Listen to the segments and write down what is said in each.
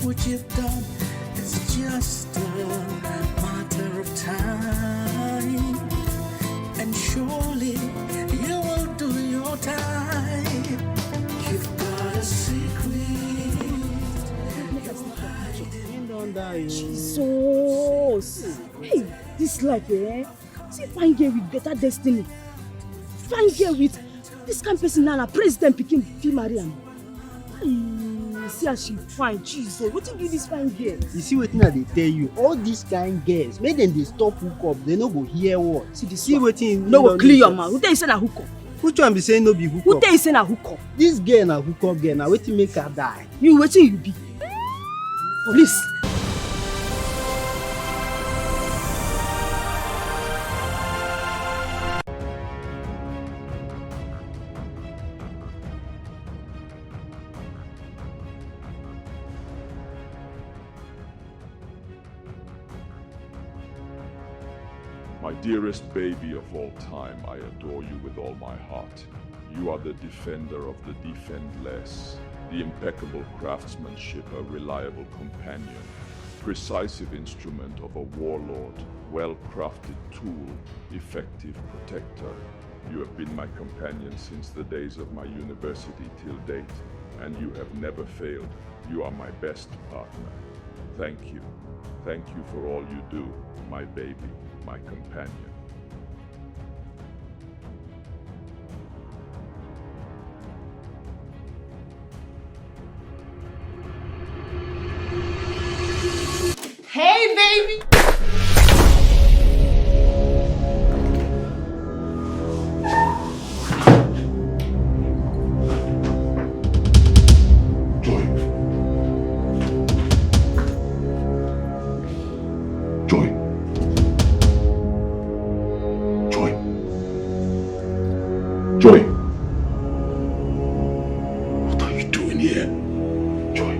What you've done is just a matter of time, and surely you will do your time. You've got a secret. Jesus! Hey, this life, eh? See, fine girl with better destiny. Fine girl with this kind of person now, president picking fee Mariam. See how she fine, Jesus. What you do this fine girl? You see what they tell you? All these kind girls, make them they stop hook up. They no go hear what. See what you no go clear your mouth. Who tell you say na hook up? Which one be saying no be hook up? Who tell you say na hook up? This girl na hook up girl. Now wetin make her die? You wetin you be? Police. My dearest baby of all time, I adore you with all my heart. You are the defender of the defendless, the impeccable craftsmanship, a reliable companion, precisive instrument of a warlord, well-crafted tool, effective protector. You have been my companion since the days of my university till date, and you have never failed. You are my best partner. Thank you. Thank you for all you do, my baby, my companion. Hey, baby! Joy. What are you doing here? Joy.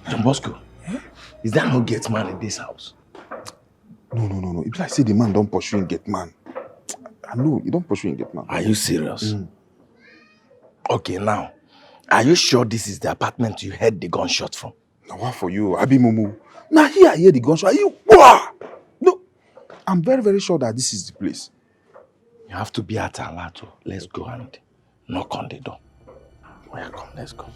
John Bosco, is there no gate man in this house? No. It's like say the man don't pursue and get man. I know, you don't pursue and get man. Are you serious? Okay, now, are you sure this is the apartment you heard the gunshot from? Now what for you, Abi Mumu? Now here I hear the gunshot. Are you? Wah! No, I'm very, very sure that this is the place. You have to be at Alato. Let's go and knock on the door. Where come? Let's go.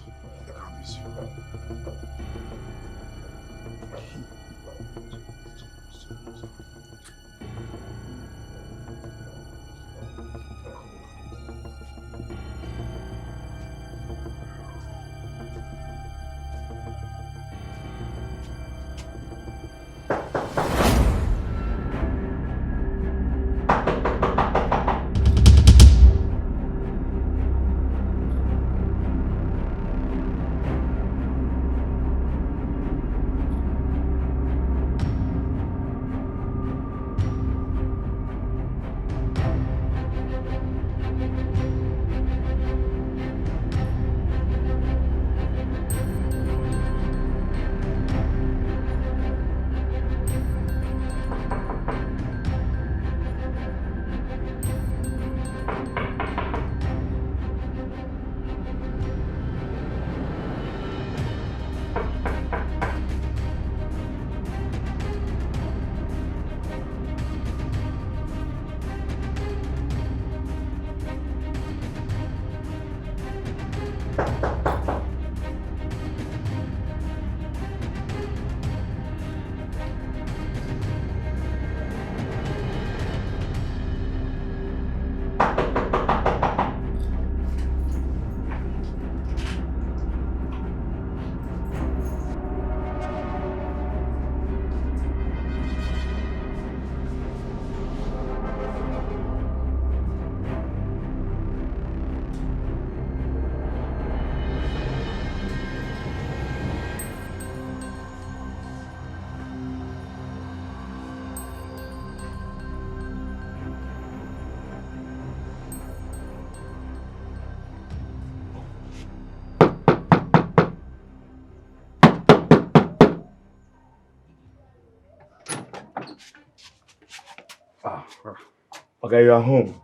Okay, you are home.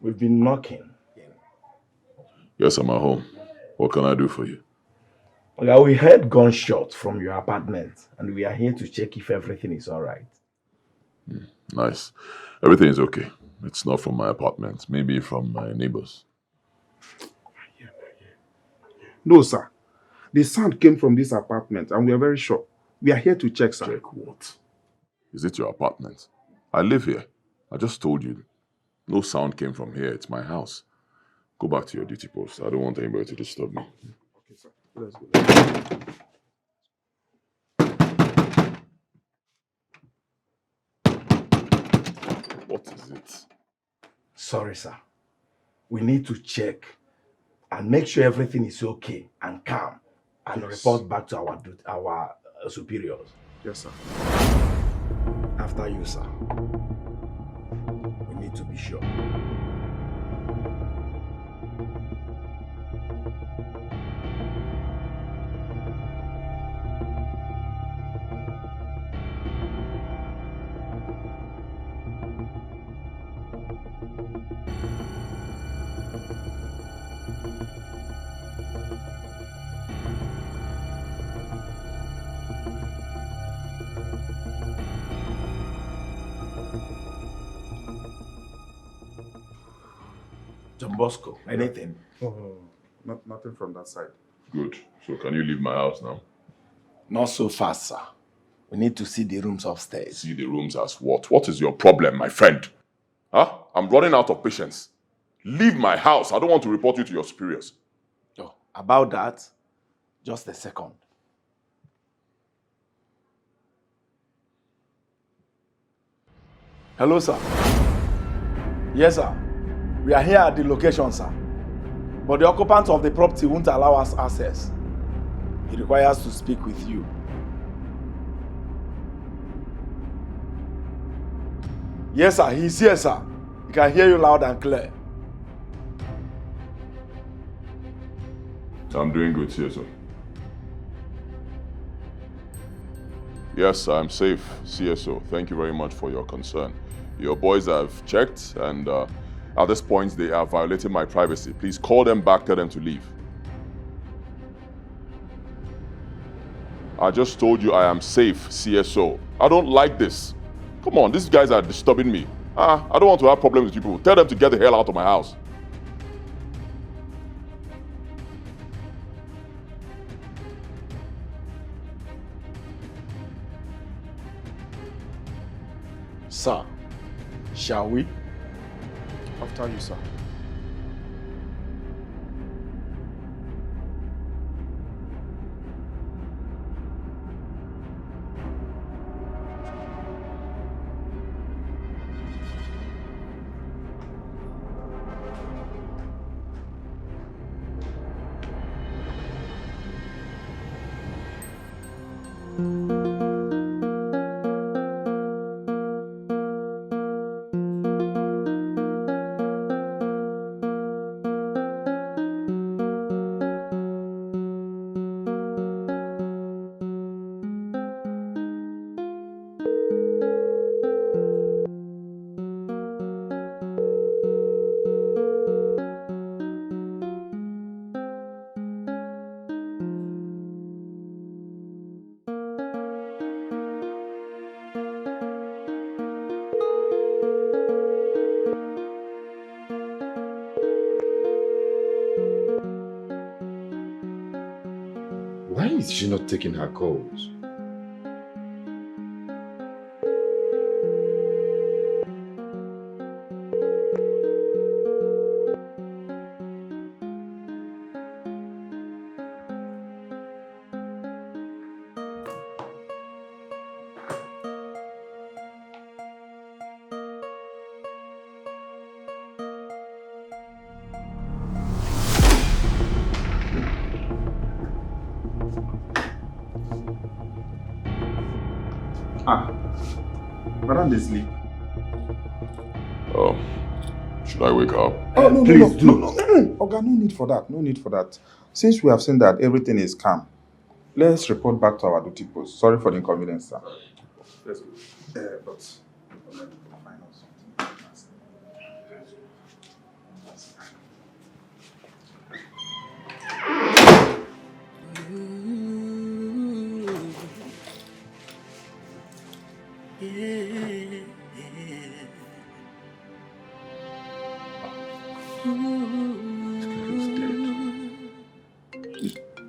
We've been knocking. Yes, I'm at home. What can I do for you? Okay, we heard gunshots from your apartment and we are here to check if everything is alright. Nice. Everything is okay. It's not from my apartment. Maybe from my neighbors. No, sir. The sound came from this apartment and we are very sure. We are here to check, sir. Check what? Is it your apartment? I live here. I just told you. No sound came from here. It's my house. Go back to your duty post. I don't want anybody to disturb me. Okay, sir. Let's go. What is it? Sorry, sir. We need to check and make sure everything is okay and calm and report back to our superiors. Yes, sir. After you, sir. We need to be sure. John Bosco, anything? Oh, nothing from that side. Good. So can you leave my house now? Not so fast, sir. We need to see the rooms upstairs. See the rooms as what? What is your problem, my friend? Huh? I'm running out of patience. Leave my house. I don't want to report you to your superiors. Oh, about that, just a second. Hello, sir. Yes, sir. We are here at the location, sir. But the occupant of the property won't allow us access. He requires to speak with you. Yes, sir. He's here, sir. He can hear you loud and clear. I'm doing good, CSO. Yes, I'm safe, CSO. Thank you very much for your concern. Your boys have checked, and at this point, they are violating my privacy. Please call them back, tell them to leave. I just told you I am safe, CSO. I don't like this. Come on, these guys are disturbing me. I don't want to have problems with people. Tell them to get the hell out of my house. Sir, shall we? After you, sir. Why is she not taking her calls? Madam, they sleep. Oh, should I wake up? Oh, no, please do. No. Oga, no need for that. No need for that. Since we have seen that everything is calm, let's report back to our duty post. Sorry for the inconvenience, sir. Let's go. But fine. Ooh, yeah. He's dead.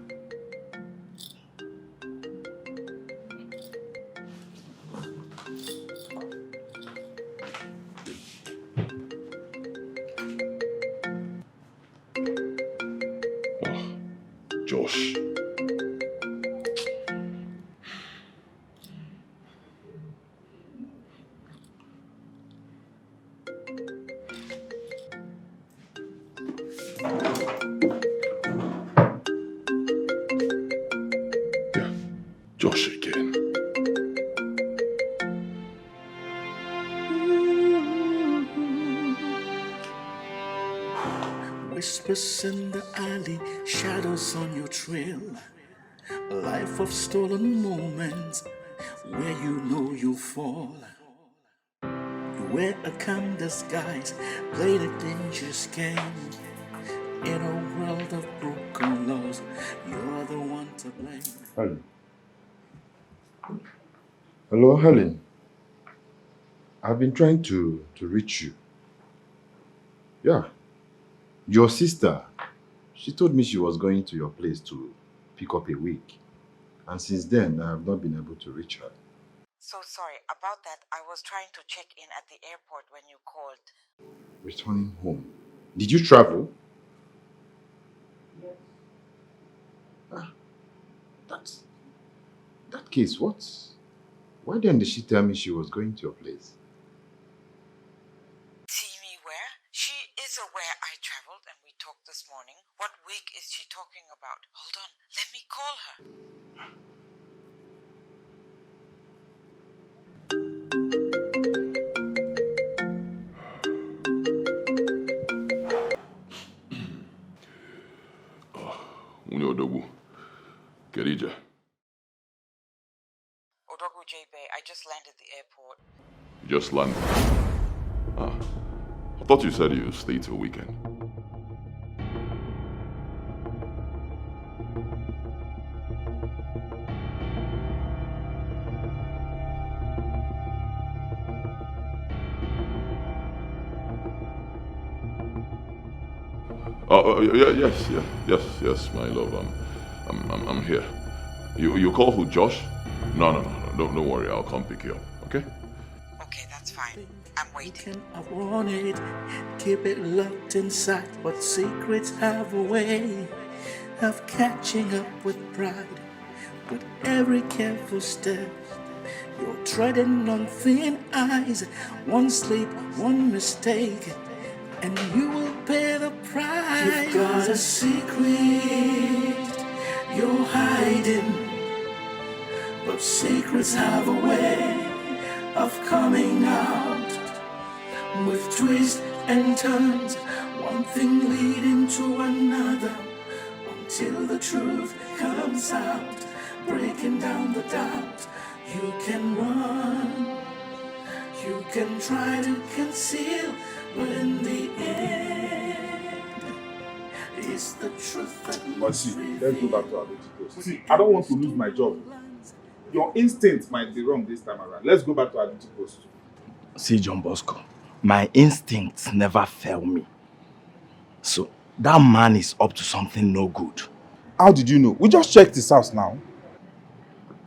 Josh. Yeah, Josh again. Whispers in the alley, shadows on your trail. A life of stolen moments where you know you'll fall. You wear a calm disguise, play the dangerous game. In a world of broken laws, you're the one to blame. Helen. Hello, Helen. I've been trying to reach you. Yeah. Your sister, she told me she was going to your place to pick up a wig. And since then, I have not been able to reach her. So sorry about that. I was trying to check in at the airport when you called. Returning home. Did you travel? Yes. That case, what? Why then did she tell me she was going to your place? See me where? She is aware I traveled and we talked this morning. What week is she talking about? Hold on, let me call her. Unyodogu. Kerija. Odogu J-Bay, I just landed the airport. You just landed. Ah. I thought you said you stayed till weekend. Yes, my love. I'm here. You call who, Josh? No. Don't worry. I'll come pick you up. Okay? Okay, that's fine. I'm waiting. I want it, keep it locked inside, but secrets have a way of catching up with pride. With every careful step, you're treading on thin ice. One slip, one mistake, and you will pay the price. You've got a secret you're hiding, but secrets have a way of coming out. With twists and turns, one thing leading to another, until the truth comes out, breaking down the doubt. You can run, you can try to conceal, but in the end, it's the truth that But see, let's go back to our Post. See, I don't want to lose my job. Your instinct might be wrong this time around. Let's go back to our Post. See, John Bosco, my instincts never fail me. So, that man is up to something no good. How did you know? We just checked his house now.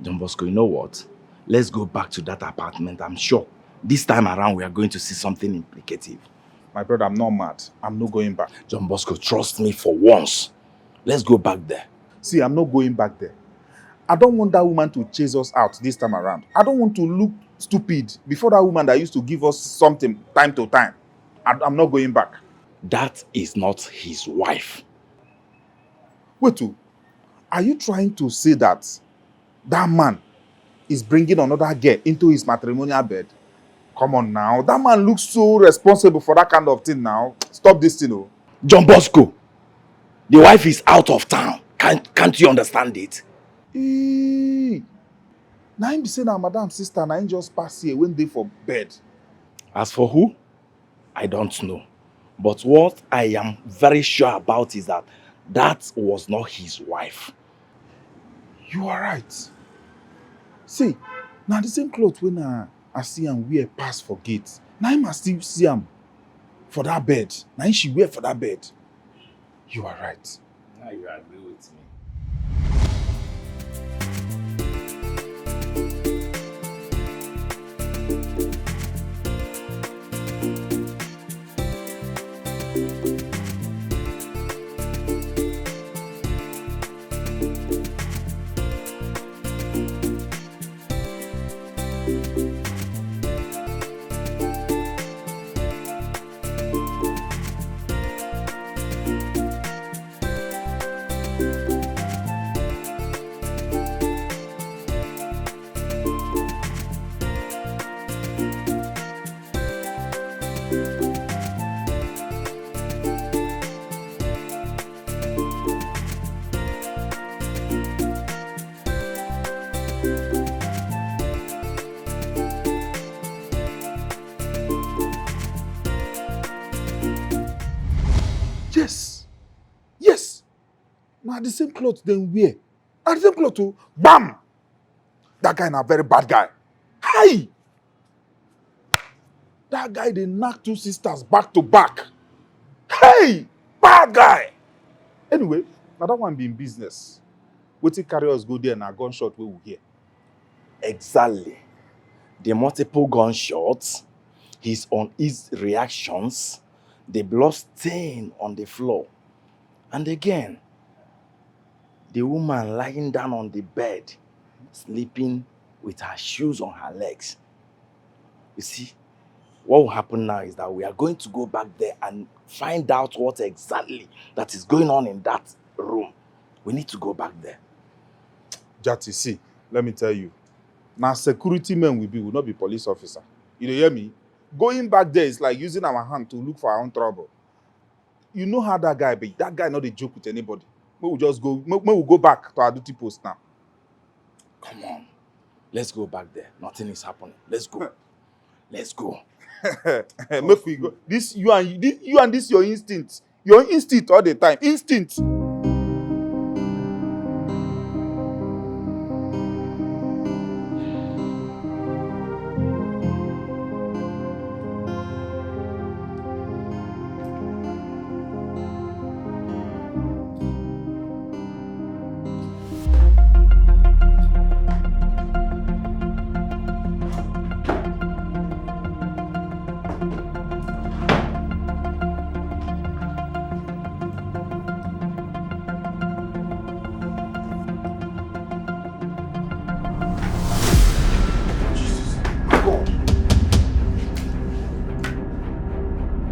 John Bosco, you know what? Let's go back to that apartment. I'm sure this time around we are going to see something implicative. My brother, I'm not mad. I'm not going back. John Bosco, trust me for once. Let's go back there. See, I'm not going back there. I don't want that woman to chase us out this time around. I don't want to look stupid before that woman that used to give us something time to time. I'm not going back. That is not his wife. Wait, are you trying to say that that man is bringing another girl into his matrimonial bed? Come on now. That man looks so responsible for that kind of thing now. Stop this thing, oh. John Bosco, the wife is out of town. Can't you understand it? Now him be saying that madam sister now him just pass here when they for bed. As for who? I don't know. But what I am very sure about is that was not his wife. You are right. See, now the same clothes when I see am wear pass for gate. Now I must still see am for that bed. Now she wear for that bed. You are right. Now you agree with me. Yes. Yes. Now the same clothes then wear. Now the same clothes too. Bam! That guy na very bad guy. Hi! That guy they knock 2 sisters back to back. Hey! Bad guy! Anyway, now that one be in business. Wetin carry us go there na gunshot wey we hear. Exactly. The multiple gunshots, his reactions, the blood stain on the floor. And again, the woman lying down on the bed, sleeping with her shoes on her legs. You see, what will happen now is that we are going to go back there and find out what exactly that is going on in that room. We need to go back there. Jati, see, let me tell you. Now security men will not be police officer. You hear me? Going back there is like using our hand to look for our own trouble. You know how that guy be. That guy not a joke with anybody. We will just go. We will go back to our duty post now. Come on. Let's go back there. Nothing is happening. Let's go. Let's go. Make we go. This you and this your instinct. Your instinct all the time. Instinct.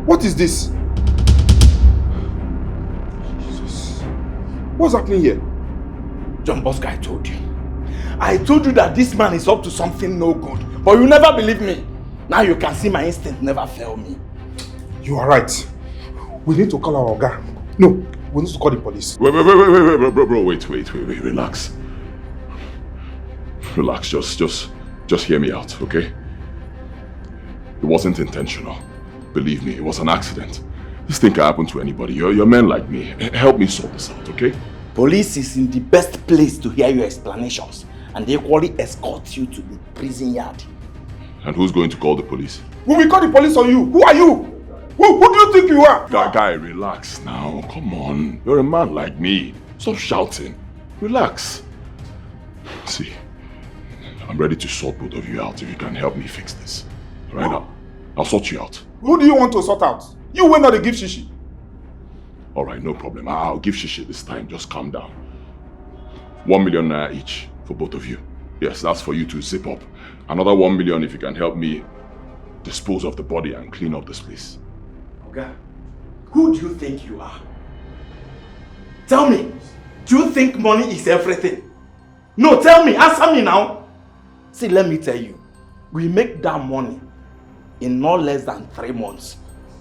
What is this? Jesus. What's happening here? John Bosco, I told you. I told you that this man is up to something no good. But you never believe me. Now you can see my instinct never failed me. You are right. We need to call our Oga. No, we need to call the police. Wait, bro, wait, relax. Relax, just hear me out, okay? It wasn't intentional. Believe me, it was an accident. This thing can happen to anybody. You're men like me. Help me sort this out, okay? Police is in the best place to hear your explanations, and they equally escort you to the prison yard. And who's going to call the police? We will call the police on you. Who are you? Who do you think you are? Guy, relax now. Come on. You're a man like me. Stop shouting. Relax. See, I'm ready to sort both of you out if you can help me fix this. Right now, I'll sort you out. Who do you want to sort out? You will not give shishi. Alright, no problem. I'll give shishi this time. Just calm down. 1 million naira each for both of you. Yes, that's for you to zip up. Another 1 million if you can help me dispose of the body and clean up this place. Okay. Who do you think you are? Tell me, do you think money is everything? No, tell me, answer me now. See, let me tell you. We make that money in no less than 3 months.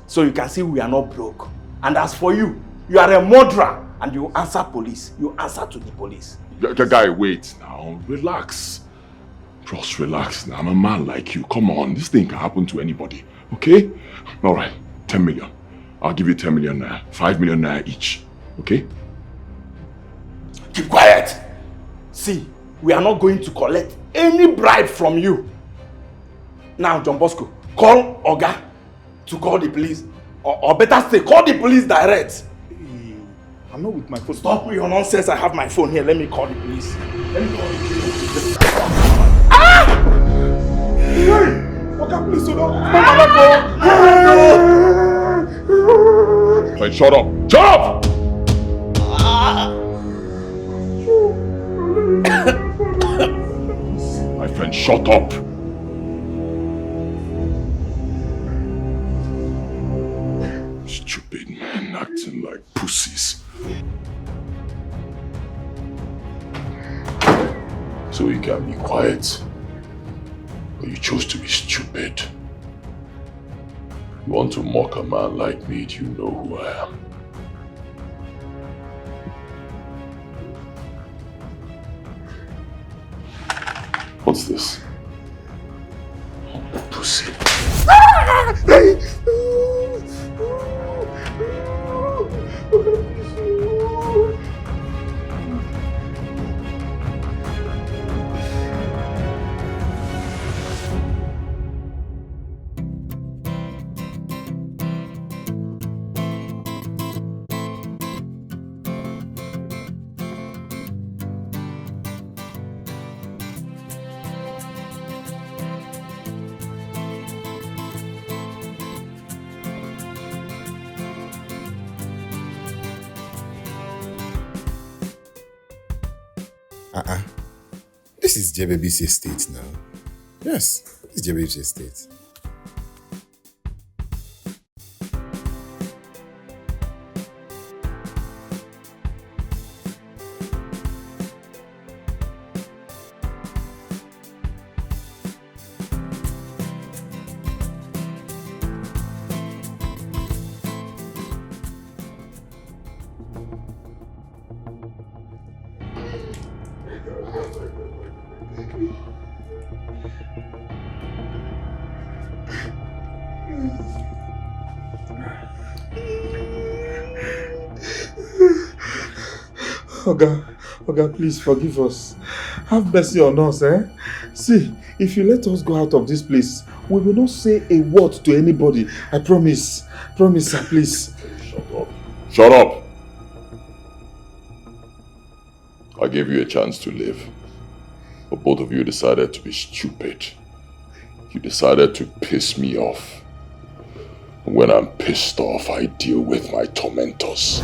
So you can see we are not broke. And as for you, you are a murderer and you answer police. You answer to the police. Guy, wait now. Relax. Just relax now. I'm a man like you. Come on. This thing can happen to anybody. Okay? Alright. 10 million. I'll give you 10 million naira. 5 million naira each. Okay? Keep quiet. See, we are not going to collect any bribe from you. Now, John Bosco, call Oga to call the police. Or better say, call the police direct. I'm not with my phone. Stop your nonsense. I have my phone here. Let me call the police. Let me call the police. Hey! Oga, please, hold on. Hey, shut up! Shut up! My friend, shut up! Stupid men acting like pussies. So you can be quiet, but you chose to be stupid. You want to mock a man like me, do you know who I am? What's this? Pussy. This is Jebebi's estate now. Yes, this is Jebebi's estate. Oga, please forgive us. Have mercy on us, eh? See, if you let us go out of this place, we will not say a word to anybody. I promise. Promise, sir, please. Shut up. Shut up! I gave you a chance to live, but both of you decided to be stupid. You decided to piss me off. When I'm pissed off, I deal with my tormentors.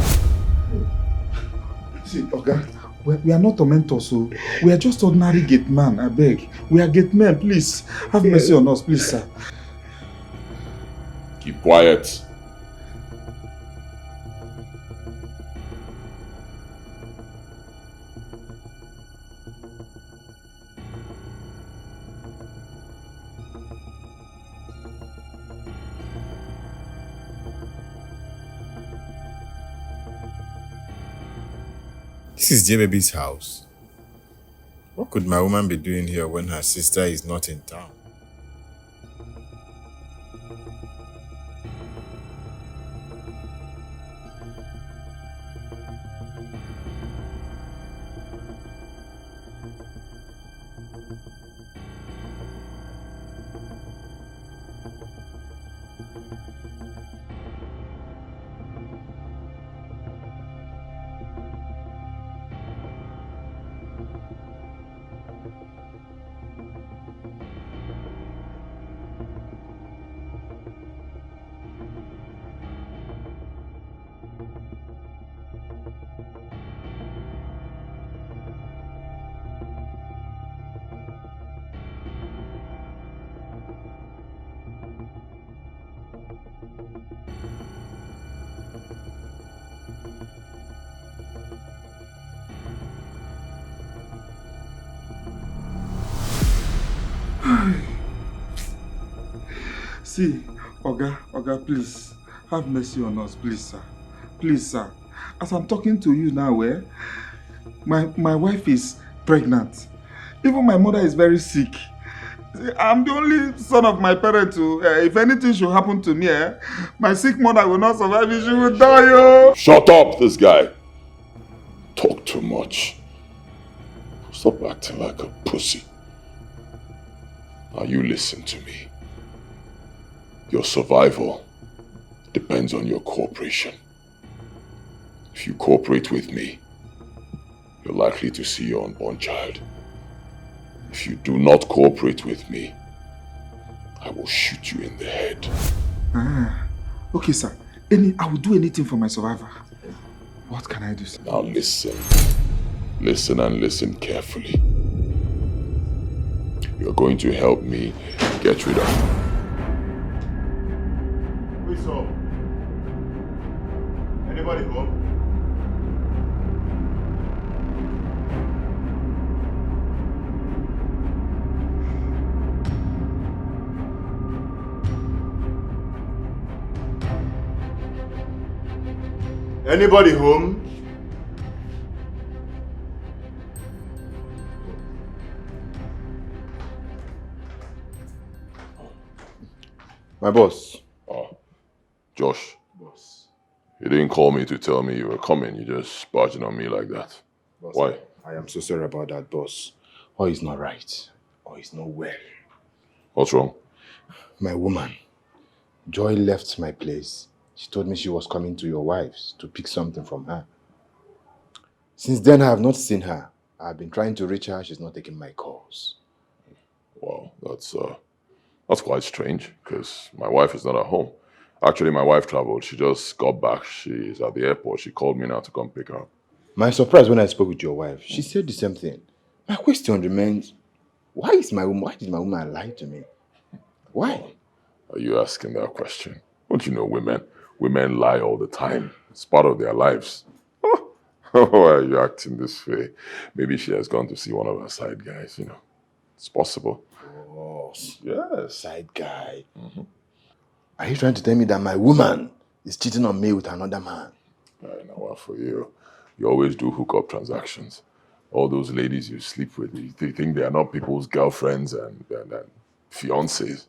See, Oga, we are not tormentors, so we are just ordinary gate man, I beg. We are gate men, please. Have mercy on us, please, sir. Keep quiet. This is Jebebi's house. What could my woman be doing here when her sister is not in town? See, Oga, please, have mercy on us, please, sir. Please, sir. As I'm talking to you now, my wife is pregnant. Even my mother is very sick. I'm the only son of my parents. If anything should happen to me, my sick mother will not survive. She will die. Oh. Shut up, this guy. Talk too much. Stop acting like a pussy. Now you listen to me. Your survival depends on your cooperation. If you cooperate with me, you're likely to see your unborn child. If you do not cooperate with me, I will shoot you in the head. Okay, sir. I will do anything for my survivor. What can I do, sir? Now listen. Listen and listen carefully. You're going to help me get rid of... Whistle. Anybody home? Anybody home? My boss. Oh, Josh. Boss. You didn't call me to tell me you were coming. You just barging on me like that. Boss, Why? I am so sorry about that, boss. All is not right. All is not well. What's wrong? My woman, Joy, left my place. She told me she was coming to your wife's to pick something from her. Since then, I have not seen her. I've been trying to reach her. She's not taking my calls. Wow, that's quite strange, because my wife is not at home. Actually, my wife traveled. She just got back. She's at the airport. She called me now to come pick her up. My surprise when I spoke with your wife, she said the same thing. My question remains, why did my woman lie to me? Why? Are you asking that question? Don't you know women? Women lie all the time. It's part of their lives. Why are you acting this way? Maybe she has gone to see one of her side guys, you know. It's possible. Oh, Yes. side guy. Mm-hmm. Are you trying to tell me that my woman is cheating on me with another man? I know what for you. You always do hookup transactions. All those ladies you sleep with, you think they are not people's girlfriends and fiancés.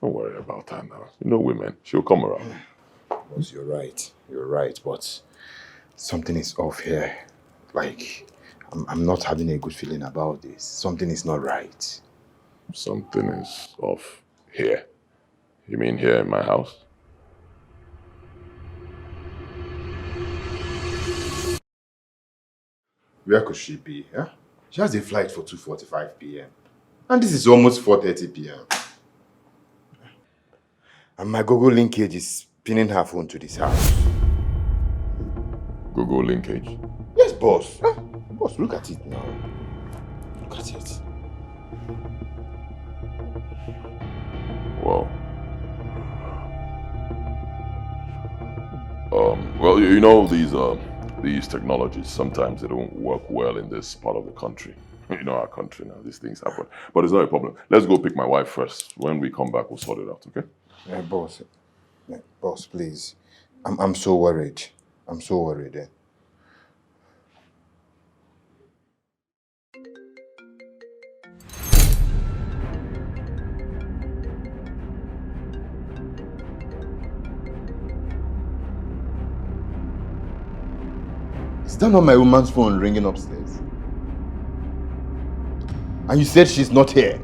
Don't worry about her now. You know women. She'll come around. Boss, you're right. You're right, but something is off here. Like, I'm not having a good feeling about this. Something is not right. Something is off here. You mean here in my house? Where could she be? Huh? She has a flight for 2:45 p.m. And this is almost 4:30 p.m. And my Google linkage is pinning her phone to this house. Google linkage? Yes, boss. Huh? Boss, look at it now. Look at it. Wow. Well, you know these technologies, sometimes they don't work well in this part of the country. You know our country now, these things happen. But it's not a problem. Let's go pick my wife first. When we come back, we'll sort it out, okay? Boss. Boss, please. I'm so worried. I'm so worried. Is that not my woman's phone ringing upstairs? And you said she's not here?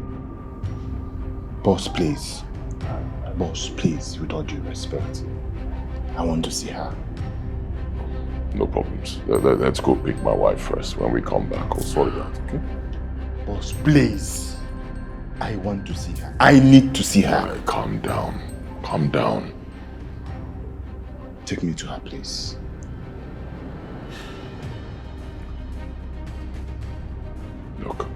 Boss, please. Boss, please, with all due respect. I want to see her. No problems. Let's go pick my wife first. When we come back, we'll sort it out, okay? Boss, please. I want to see her. I need to see her. All right, calm down. Calm down. Take me to her place. Look,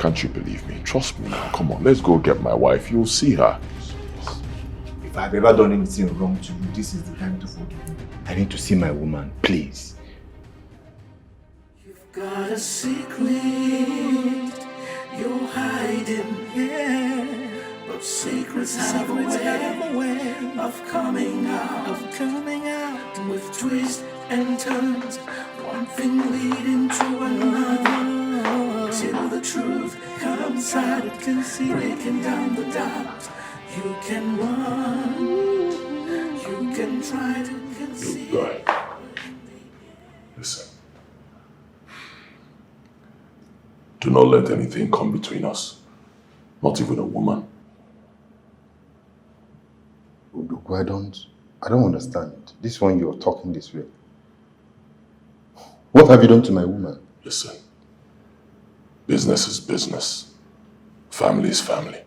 can't you believe me? Trust me now. Come on, let's go get my wife. You'll see her. If I've ever done anything wrong to you, this is the time to forgive me. I need to see my woman, please. You've got a secret you're hiding here, but secrets have a way of coming out, with twists and turns, one thing leading to another, till the truth comes out. It can see breaking down the doubt. You can run, you can try to conceal. Look, listen. Do not let anything come between us. Not even a woman. Udugu, I don't understand. This one you're talking this way. What have you done to my woman? Listen. Business is business. Family is family.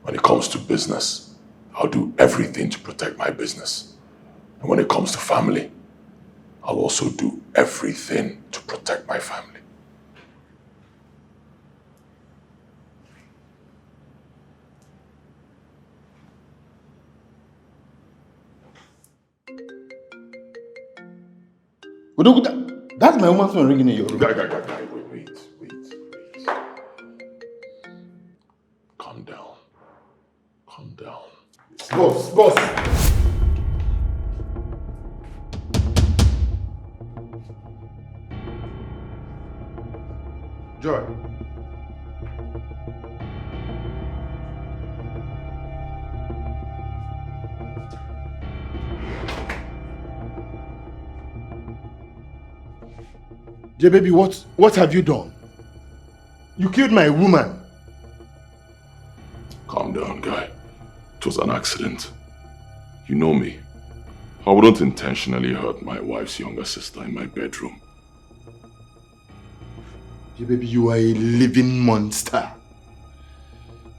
When it comes to business, I'll do everything to protect my business. And when it comes to family, I'll also do everything to protect my family. Udugu, that's my woman's phone ringing in your room. Guy, wait. Calm down. Boss. Joy. J baby, what have you done? You killed my woman. Calm down, guy. It was an accident. You know me. I wouldn't intentionally hurt my wife's younger sister in my bedroom. J baby, you are a living monster.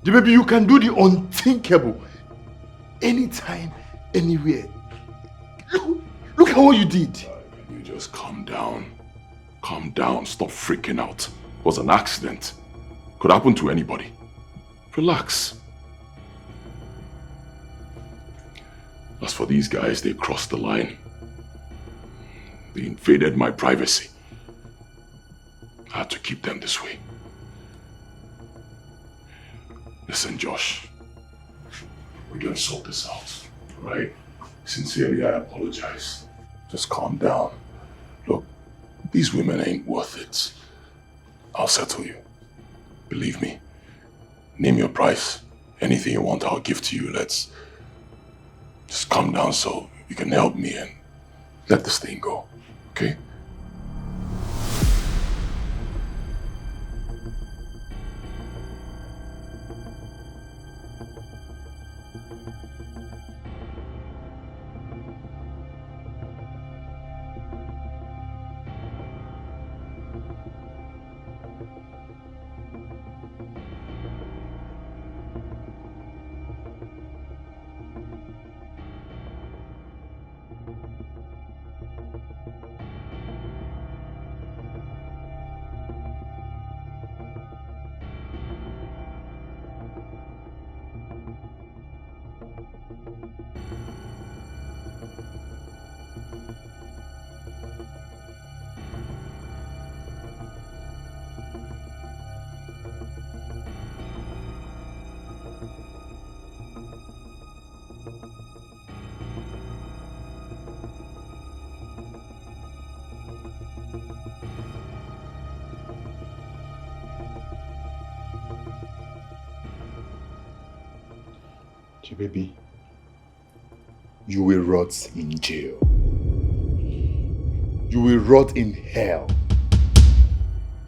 J baby, you can do the unthinkable. Anytime, anywhere. Look at what you did. Can you just calm down? Calm down. Stop freaking out. It was an accident. Could happen to anybody. Relax. As for these guys, they crossed the line. They invaded my privacy. I had to keep them this way. Listen, Josh. We're gonna sort this out, right? Sincerely, I apologize. Just calm down. Look, these women ain't worth it. I'll settle you. Believe me. Name your price. Anything you want, I'll give to you. Let's just calm down so you can help me and let this thing go, okay? Baby, you will rot in jail. You will rot in hell.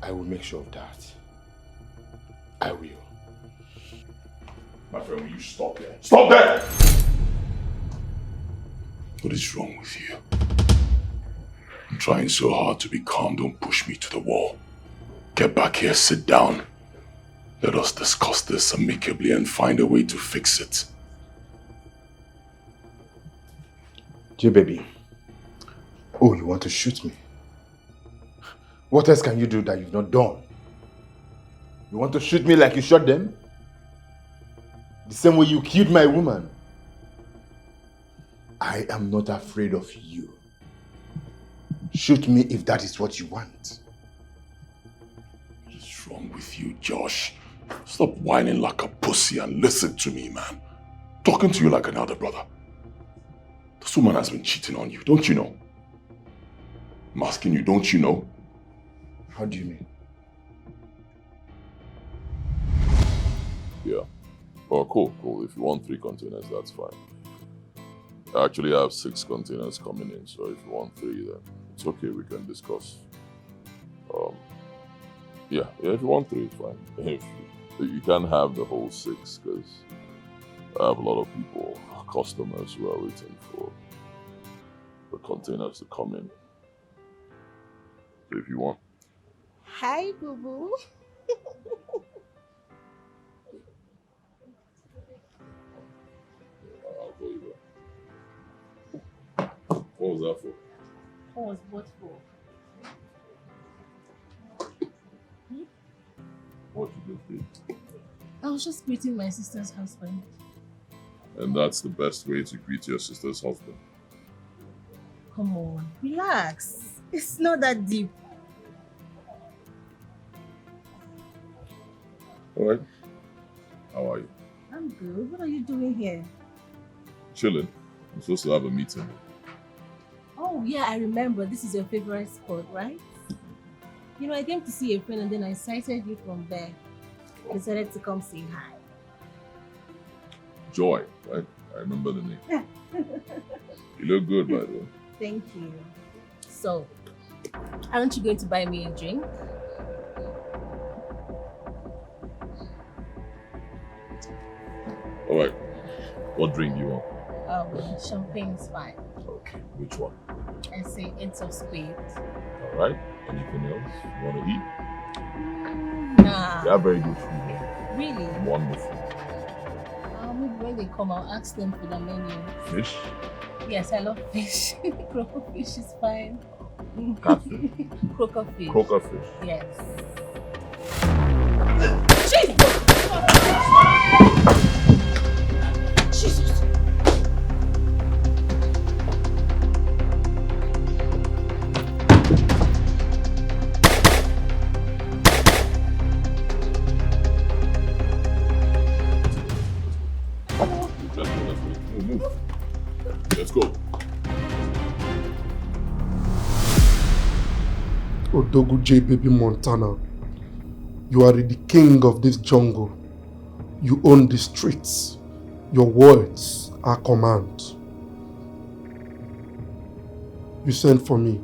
I will make sure of that. I will. My friend, will you stop there? Stop there! What is wrong with you? I'm trying so hard to be calm. Don't push me to the wall. Get back here, sit down. Let us discuss this amicably and find a way to fix it. J baby. Oh, you want to shoot me? What else can you do that you've not done? You want to shoot me like you shot them? The same way you killed my woman. I am not afraid of you. Shoot me if that is what you want. What's wrong with you, Josh? Stop whining like a pussy and listen to me, man. Talking to you like an elder brother. This woman has been cheating on you, don't you know? I'm asking you, don't you know? How do you mean? Yeah. Oh, cool. If you want 3 containers, that's fine. I actually have 6 containers coming in, so if you want 3, then it's okay, we can discuss. Yeah, if you want 3, it's fine. If you can't have the whole 6, because I have a lot of people, customers who are waiting for the containers to come in. So if you want. Hi, boo boo. I'll call you back. What was that for? What was what for? What you just did? I was just greeting my sister's husband. And that's the best way to greet your sister's husband. Come on, relax. It's not that deep. Alright. How are you? I'm good. What are you doing here? Chilling. I'm supposed to have a meeting. Oh, yeah, I remember. This is your favorite spot, right? You know, I came to see a friend and then I sighted you from there. I decided to come say hi. Joy, right? I remember the name. You look good, by the way. Thank you. So, aren't you going to buy me a drink? Alright. What drink do you want? Champagne is fine. Okay, which one? I say Ace of Spades. Alright. Anything else you want to eat? Nah. They have very good food here. Really? Wonderful. Maybe when they come, I'll ask them for the menu. Fish? Yes, I love fish. Croaker fish is fine. Catfish? Croaker fish. Croaker fish? Yes. Jesus! Let's go. Odogu J Baby Montana, you are the king of this jungle. You own the streets. Your words are command. You sent for me.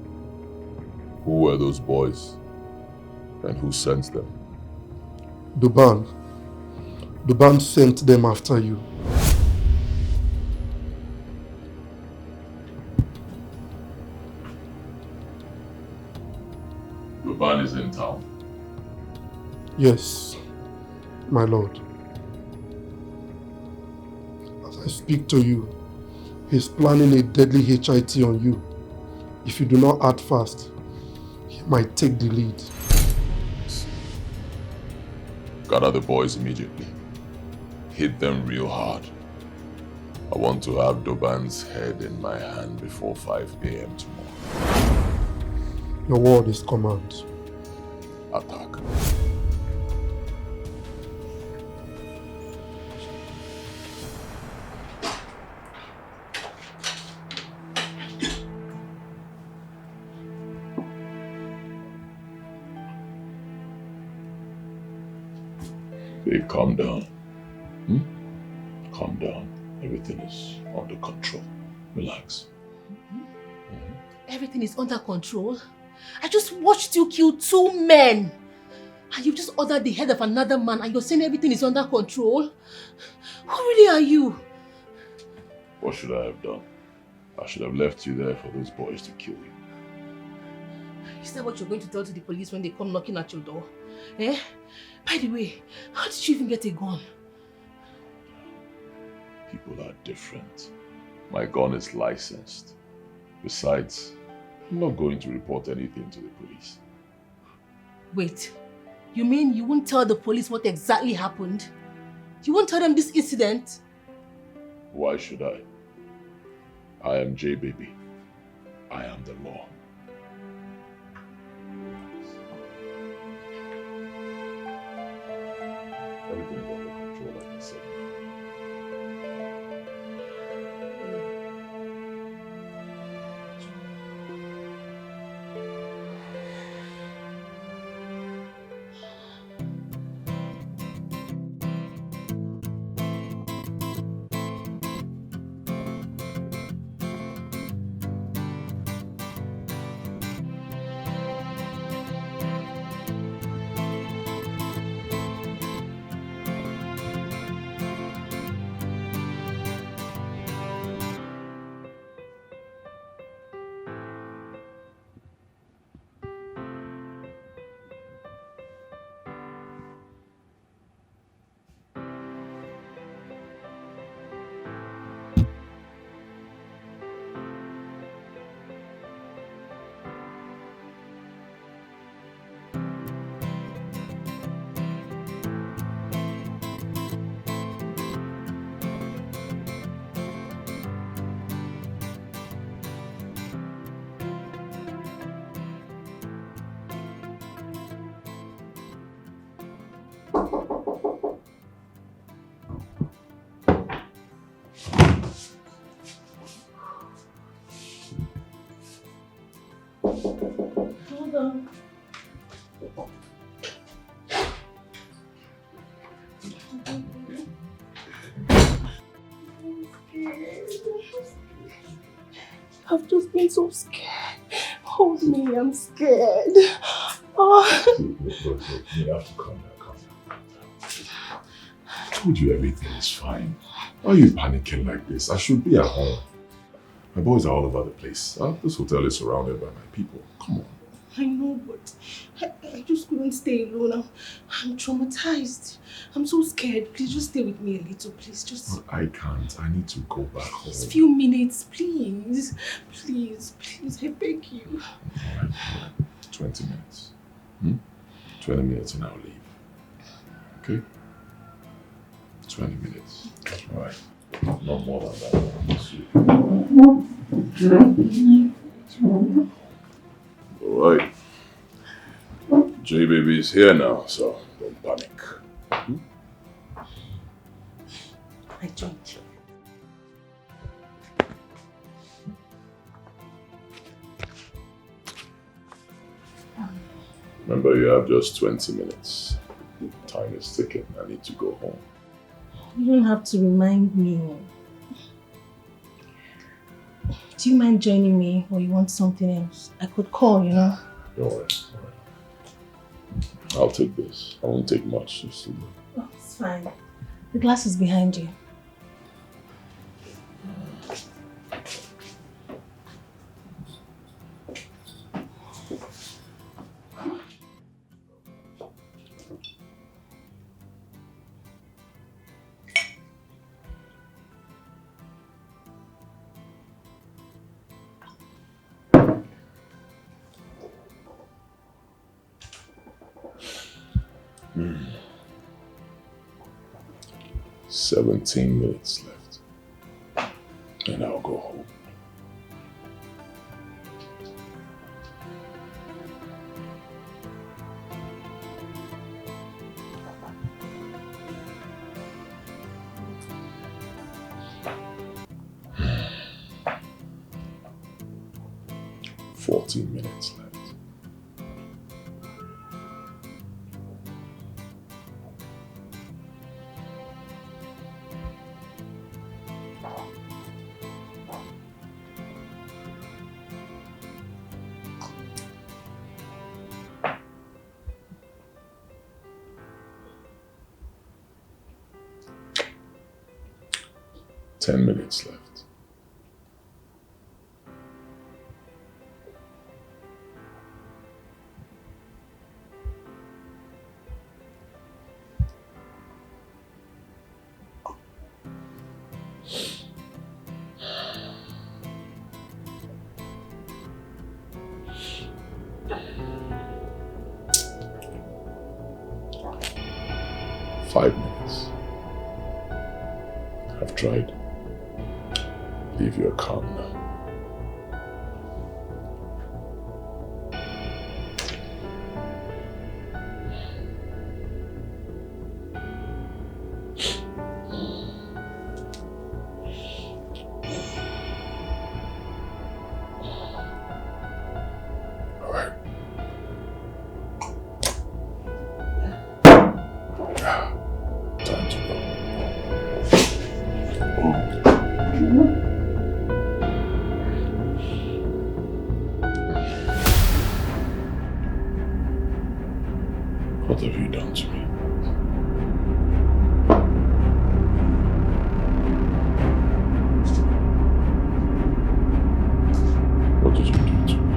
Who were those boys? And who sent them? The band. The band sent them after you. The band is in town. Yes, my lord. As I speak to you, he's planning a deadly HIT on you. If you do not act fast, he might take the lead. Gather the boys immediately. Hit them real hard. I want to have Doban's head in my hand before 5 a.m. tomorrow. Your word is command. Attack. Babe, calm down. Calm down. Everything is under control. Relax. Everything is under control. I just watched you kill 2 men. And you just ordered the head of another man and you're saying everything is under control? Who really are you? What should I have done? I should have left you there for those boys to kill you. Is that what you're going to tell to the police when they come knocking at your door? Eh? By the way, how did you even get a gun? People are different. My gun is licensed. Besides, I'm not going to report anything to the police. Wait, you mean you won't tell the police what exactly happened? You won't tell them this incident? Why should I? I am J Baby. I am the law. Everything is under control, like I said. I've just been so scared. Hold me, I'm scared. Oh. Look, you have to calm down. I told you everything is fine. Why are you panicking like this? I should be at home. My boys are all over the place. This hotel is surrounded by my people. Come on. I know, but I just couldn't stay alone. I'm traumatized. I'm so scared. Please just stay with me a little, please. Just. But I can't. I need to go back home. Just a few minutes, please. Please, I beg you. All right. 20 minutes. 20 minutes and I'll leave. Okay? 20 minutes. All right. Not more than that. All right. J-Baby is here now, so don't panic. I joined you. Remember, you have just 20 minutes. Time is ticking. I need to go home. You don't have to remind me. Do you mind joining me or you want something else? I could call, you know. Don't worry. All right. I'll take this. I won't take much. Just oh, it's fine. The glass is behind you. Hmm. 17 minutes left. And I'll go home. Hmm. 14 minutes left. Ten minutes left. Five minutes. I've tried. Leave your calm now. All right. Time to go. What have you done to me? What did you do to me?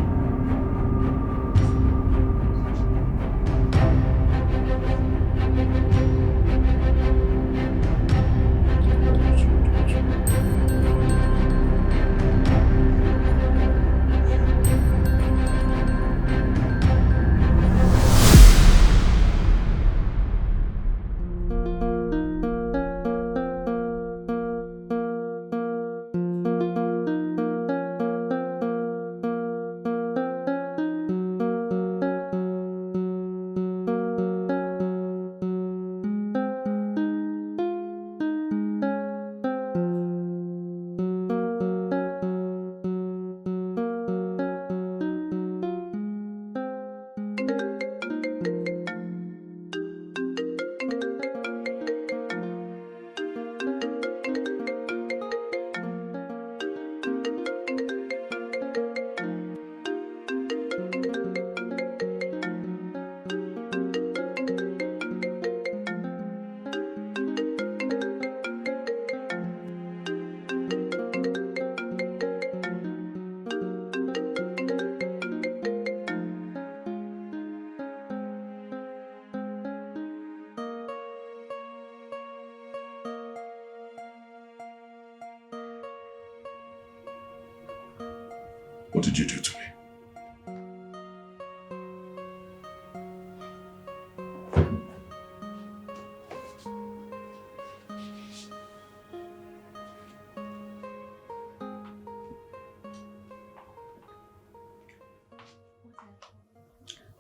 What did you do to me?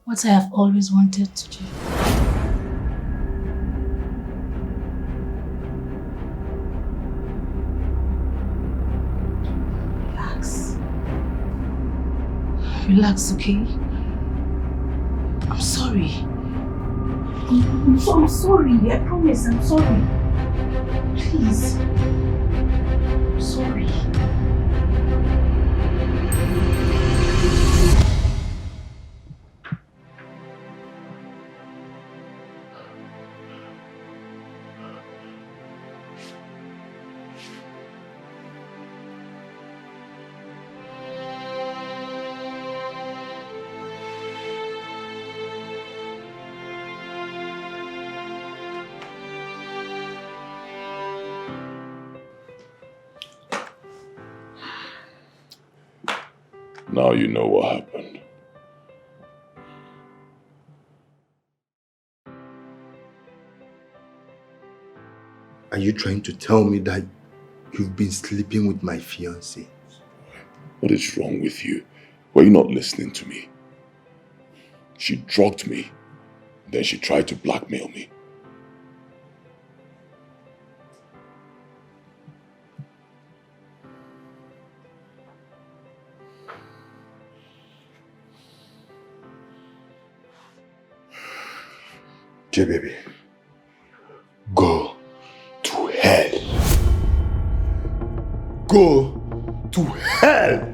What I have always wanted to do. Relax. Relax, okay? I'm sorry. I'm sorry. I promise, I'm sorry. Please. I'm sorry. Now you know what happened. Are you trying to tell me that you've been sleeping with my fiancée? What is wrong with you? Were you not listening to me? She drugged me. Then she tried to blackmail me. J-Baby, go to hell. Go to hell.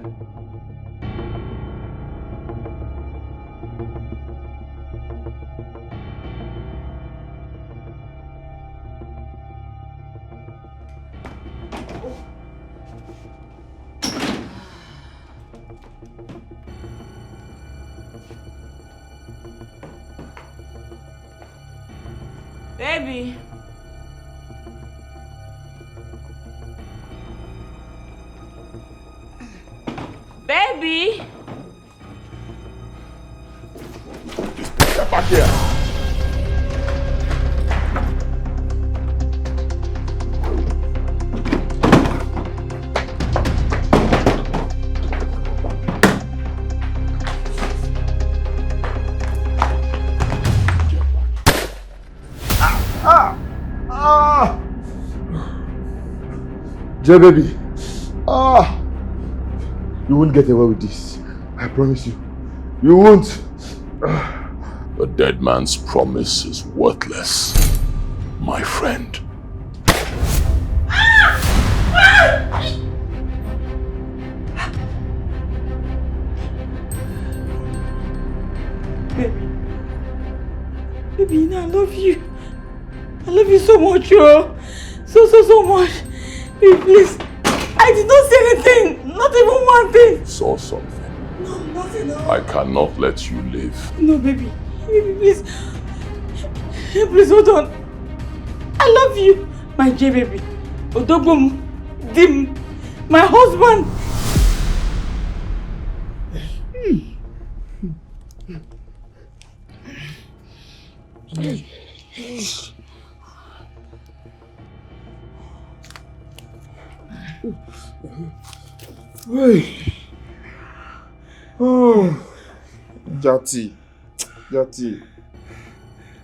Baby. Baby. Step back here. J-Baby, you won't get away with this. I promise you. You won't. A dead man's promise is worthless, my friend. Baby, you know I love you. I love you so much, yo. So much. Baby, please. I did not say anything. Not even one thing. Saw something. No, nothing. No. I cannot let you live. No, baby. Baby, please. Please, hold on. I love you. My J baby. Odogum. Dim. My husband. Oh, Jati,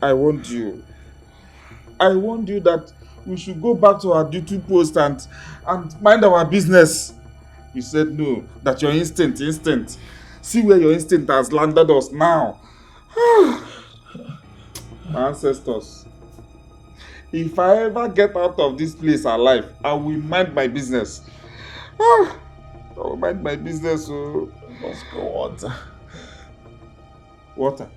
I warned you. I warned you that we should go back to our duty post and mind our business. You said no, that your instinct. See where your instinct has landed us now. My ancestors. If I ever get out of this place alive, I will mind my business. I will mind my business. Oh. Bosco, water. Water?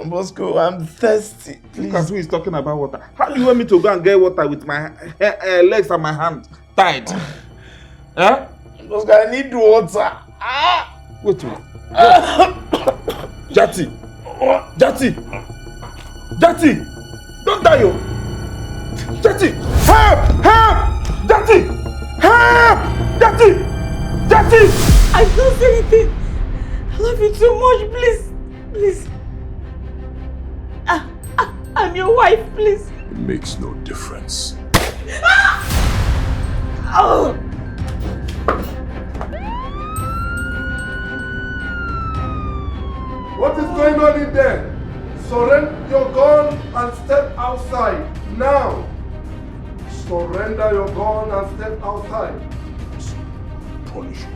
Bosco, I'm thirsty. Please. Look at who is talking about water. How do you want me to go and get water with my legs and my hand tied? Huh? Bosco, I need water. Wait. Jati! Don't die, yo! Jati! Help! Jati! Help! Jati! I don't say anything. I love you too much, please. Please. I'm your wife, please. It makes no difference. Oh. What is going on in there? Surrender your gun and step outside. Now! Surrender your gun and step outside. Punish you.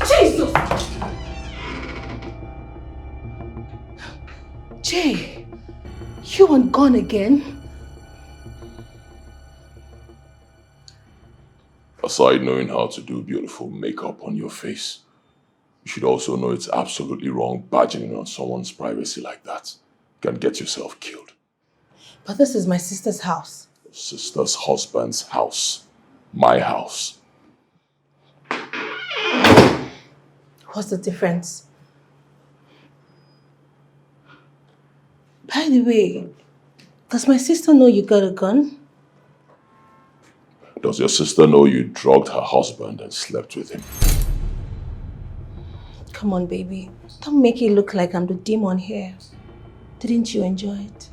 Jesus! Jay, you weren't gone again? Aside knowing how to do beautiful makeup on your face, you should also know it's absolutely wrong barging in on someone's privacy like that. You can get yourself killed. But this is my sister's house. Your sister's husband's house. My house. What's the difference? By the way, does my sister know you got a gun? Does your sister know you drugged her husband and slept with him? Come on, baby. Don't make it look like I'm the demon here. Didn't you enjoy it?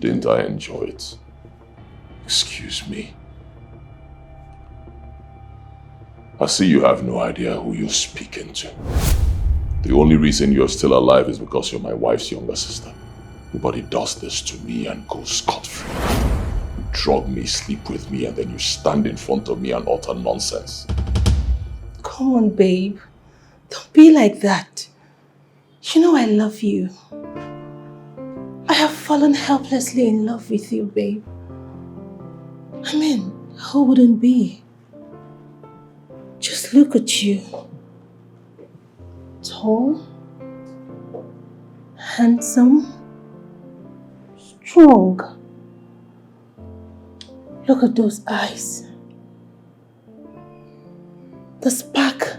Didn't I enjoy it? Excuse me. I see you have no idea who you're speaking to. The only reason you're still alive is because you're my wife's younger sister. Nobody does this to me and goes scot-free. You drug me, sleep with me, and then you stand in front of me and utter nonsense. Come on, babe. Don't be like that. You know I love you. I have fallen helplessly in love with you, babe. I mean, who wouldn't be? Just look at you. Tall, handsome, strong. Look at those eyes. The spark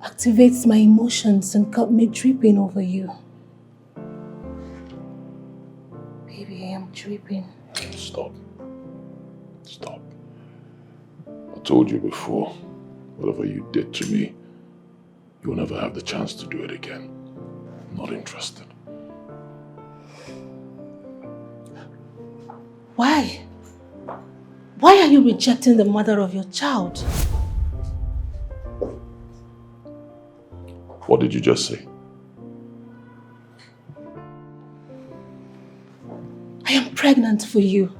activates my emotions and got me dripping over you. Baby, I am dripping. Stop. Stop. I told you before, whatever you did to me, you'll never have the chance to do it again. I'm not interested. Why? Why are you rejecting the mother of your child? What did you just say? I am pregnant for you.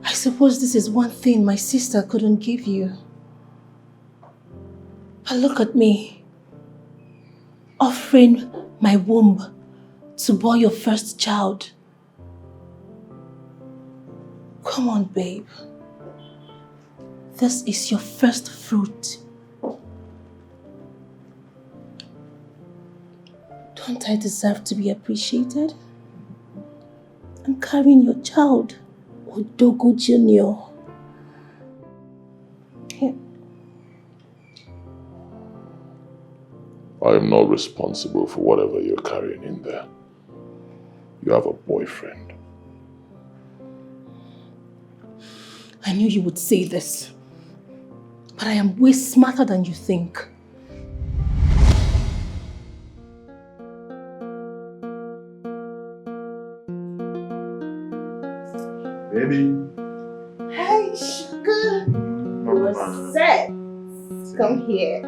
I suppose this is one thing my sister couldn't give you. But look at me, offering my womb to bear your first child. Come on, babe. This is your first fruit. Don't I deserve to be appreciated? I'm carrying your child, Odogo Jr. Here. I am not responsible for whatever you're carrying in there. You have a boyfriend. I knew you would say this, but I am way smarter than you think. Baby. Hey, sugar. What's up? Come here.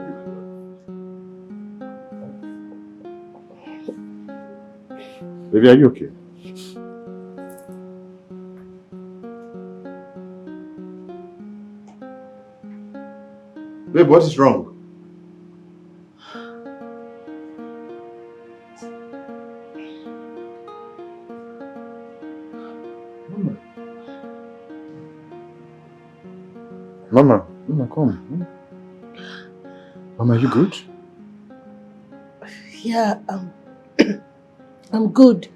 Baby, are you okay? Babe, what is wrong? Mama, come. Mama, are you good? Yeah, I'm good.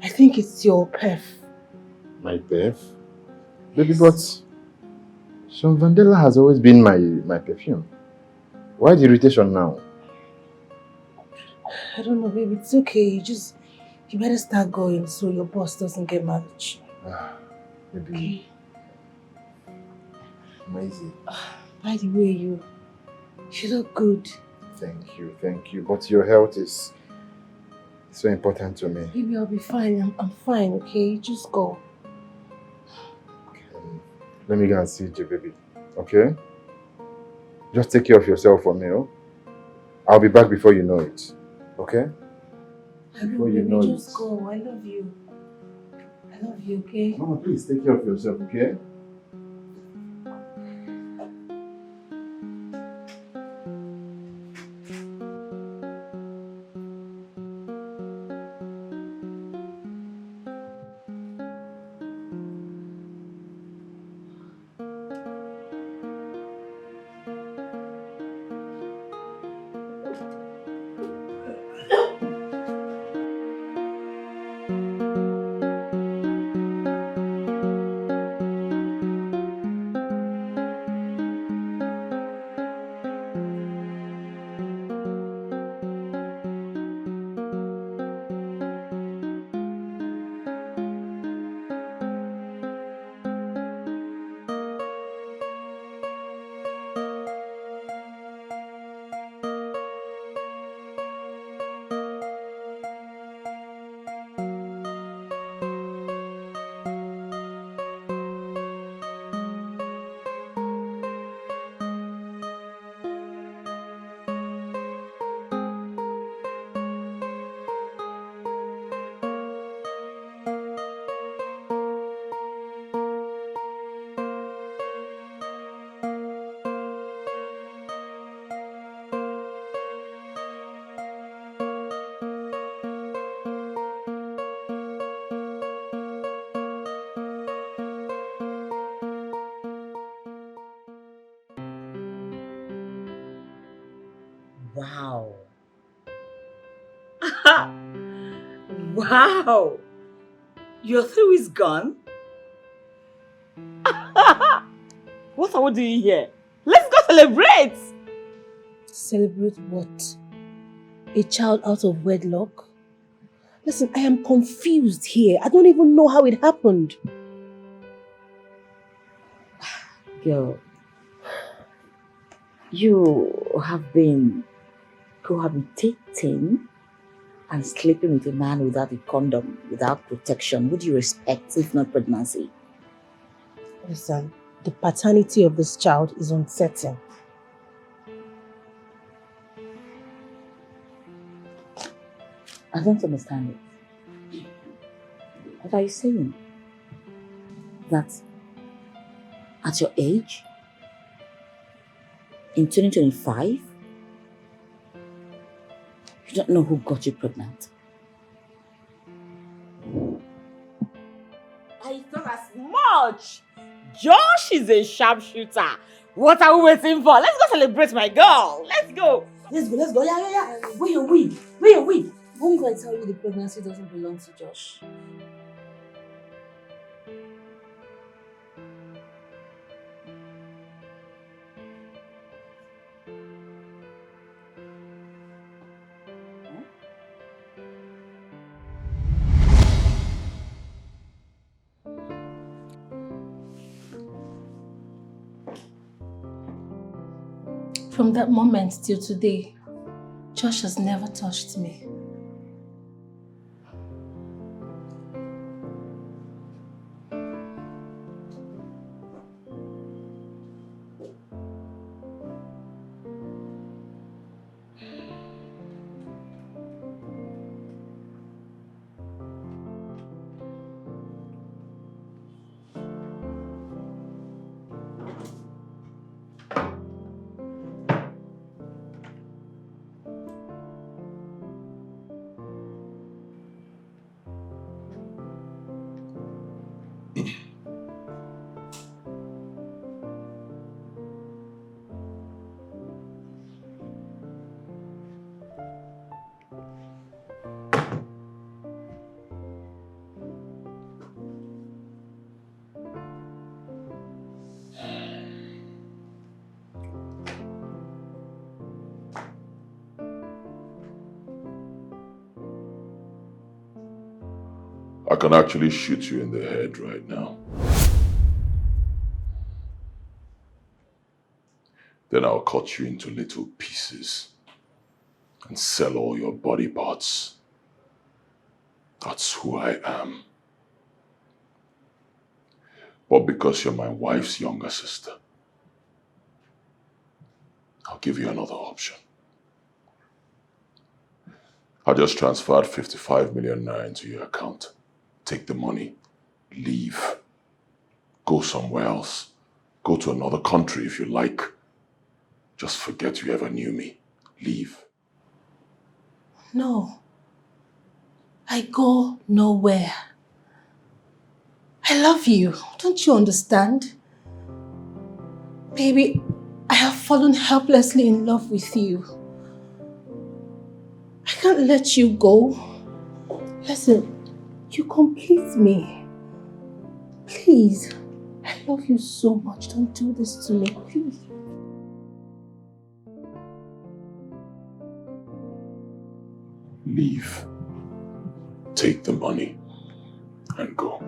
I think it's your perf. My perf? Baby, but Sean Vandela has always been my perfume. Why the irritation now? I don't know, baby. It's okay. You better start going so your boss doesn't get mad at you. Baby. Okay. Amazing. By the way, you look good. Thank you. But your health is so important to me. Baby, I'll be fine. I'm fine, okay? Just go. Let me go and see you, baby. Okay? Just take care of yourself for me, oh? I'll be back before you know it. Okay? Before you know it. Just go. I love you. I love you, okay? Mama, please take care of yourself, okay? Wow. Wow. Your through is gone? What are we doing here? Let's go celebrate! Celebrate what? A child out of wedlock? Listen, I am confused here. I don't even know how it happened. Girl, you have been cohabitating and sleeping with a man without a condom, without protection. Would you respect if not pregnancy? Listen, the paternity of this child is uncertain. I don't understand it. What are you saying? That at your age, in 2025, you don't know who got you pregnant? I thought as much! Josh is a sharpshooter. What are we waiting for? Let's go celebrate my girl. Let's go. Let's go. Yeah. Where your wig? Who will I tell you the pregnancy doesn't belong to Josh? From that moment till today, Josh has never touched me. I can actually shoot you in the head right now. Then I'll cut you into little pieces and sell all your body parts. That's who I am. But because you're my wife's younger sister, I'll give you another option. I just transferred 55 million naira into your account. Take the money, leave, go somewhere else, go to another country if you like. Just forget you ever knew me. Leave. No. I go nowhere. I love you. Don't you understand? Baby, I have fallen helplessly in love with you. I can't let you go. Listen, you complete me. Please. I love you so much. Don't do this to me, please. Leave. Take the money and go.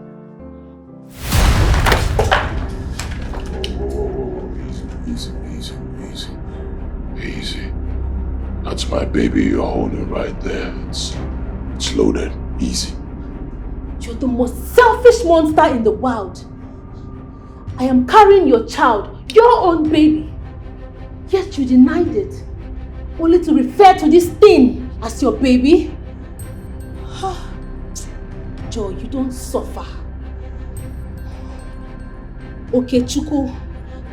Easy, easy, easy, easy. Easy. That's my baby you're holding right there. It's loaded. Easy. You're the most selfish monster in the world. I am carrying your child, your own baby. Yet you denied it. Only to refer to this thing as your baby. Joe, you don't suffer. Okay, Chuku,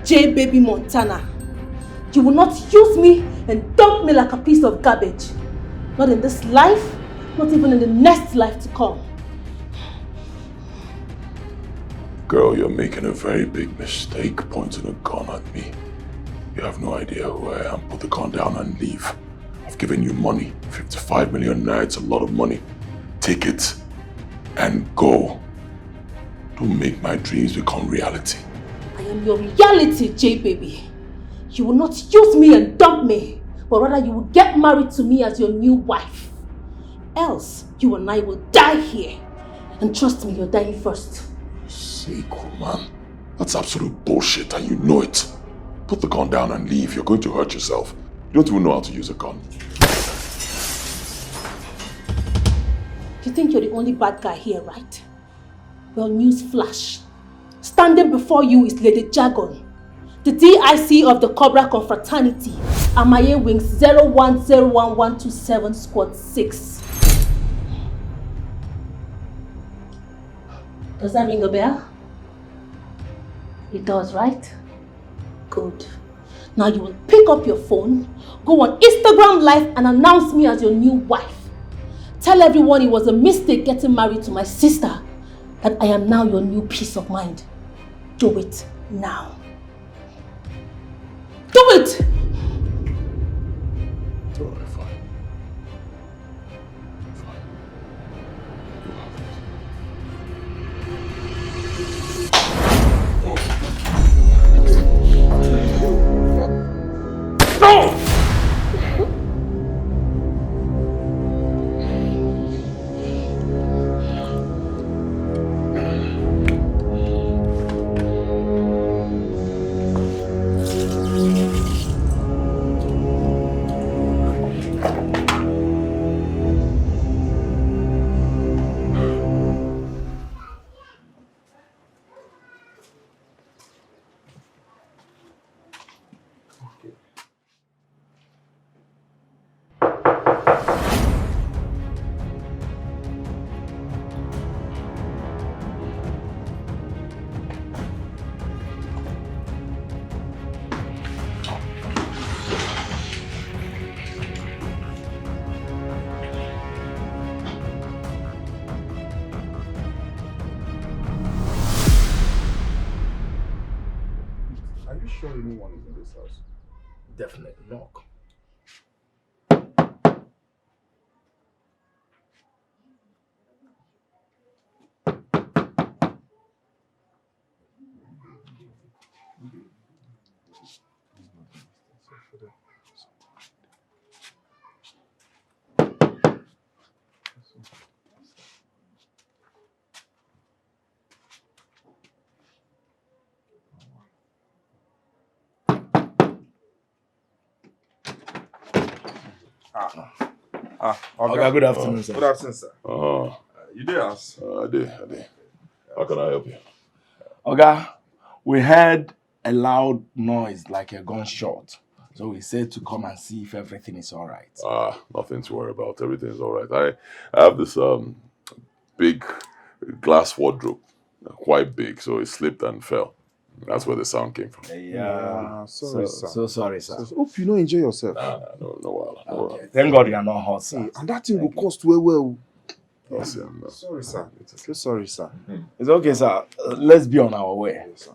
J Baby Montana. You will not use me and dump me like a piece of garbage. Not in this life, not even in the next life to come. Girl, you're making a very big mistake pointing a gun at me. You have no idea who I am. Put the gun down and leave. I've given you money. 55 million naira, it's a lot of money. Take it and go. Don't make my dreams become reality. I am your reality, J-Baby. You will not use me and dump me, but rather you will get married to me as your new wife. Else, you and I will die here. And trust me, you're dying first. Seiko, man. That's absolute bullshit and you know it. Put the gun down and leave. You're going to hurt yourself. You don't even know how to use a gun. You think you're the only bad guy here, right? Well, news flash. Standing before you is Lady Jagon, the DIC of the Cobra Confraternity, Amaye Wings 0101127 Squad 6. Does that ring a bell? It does, right? Good. Now you will pick up your phone, go on Instagram Live and announce me as your new wife. Tell everyone it was a mistake getting married to my sister, that I am now your new peace of mind. Do it now. Do it! Alright, fine. Fine. You have it. No! Are you sure anyone is in this house? Definitely knock. Okay, good afternoon, sir. Good afternoon, sir. You there, us? I did. How can I help you? Okay, we heard a loud noise like a gunshot. So we said to come and see if everything is all right. Nothing to worry about. Everything is all right. I have this big glass wardrobe, quite big, so it slipped and fell. That's where the sound came from. Sorry, sir. So sorry, sir. Hope you don't enjoy yourself. No. Okay. Thank God you are not hot, sir. And that thing will cost well. Yes, Sorry, sir. So sorry, sir. It's okay, sir. Let's be on our way. Yes, sir.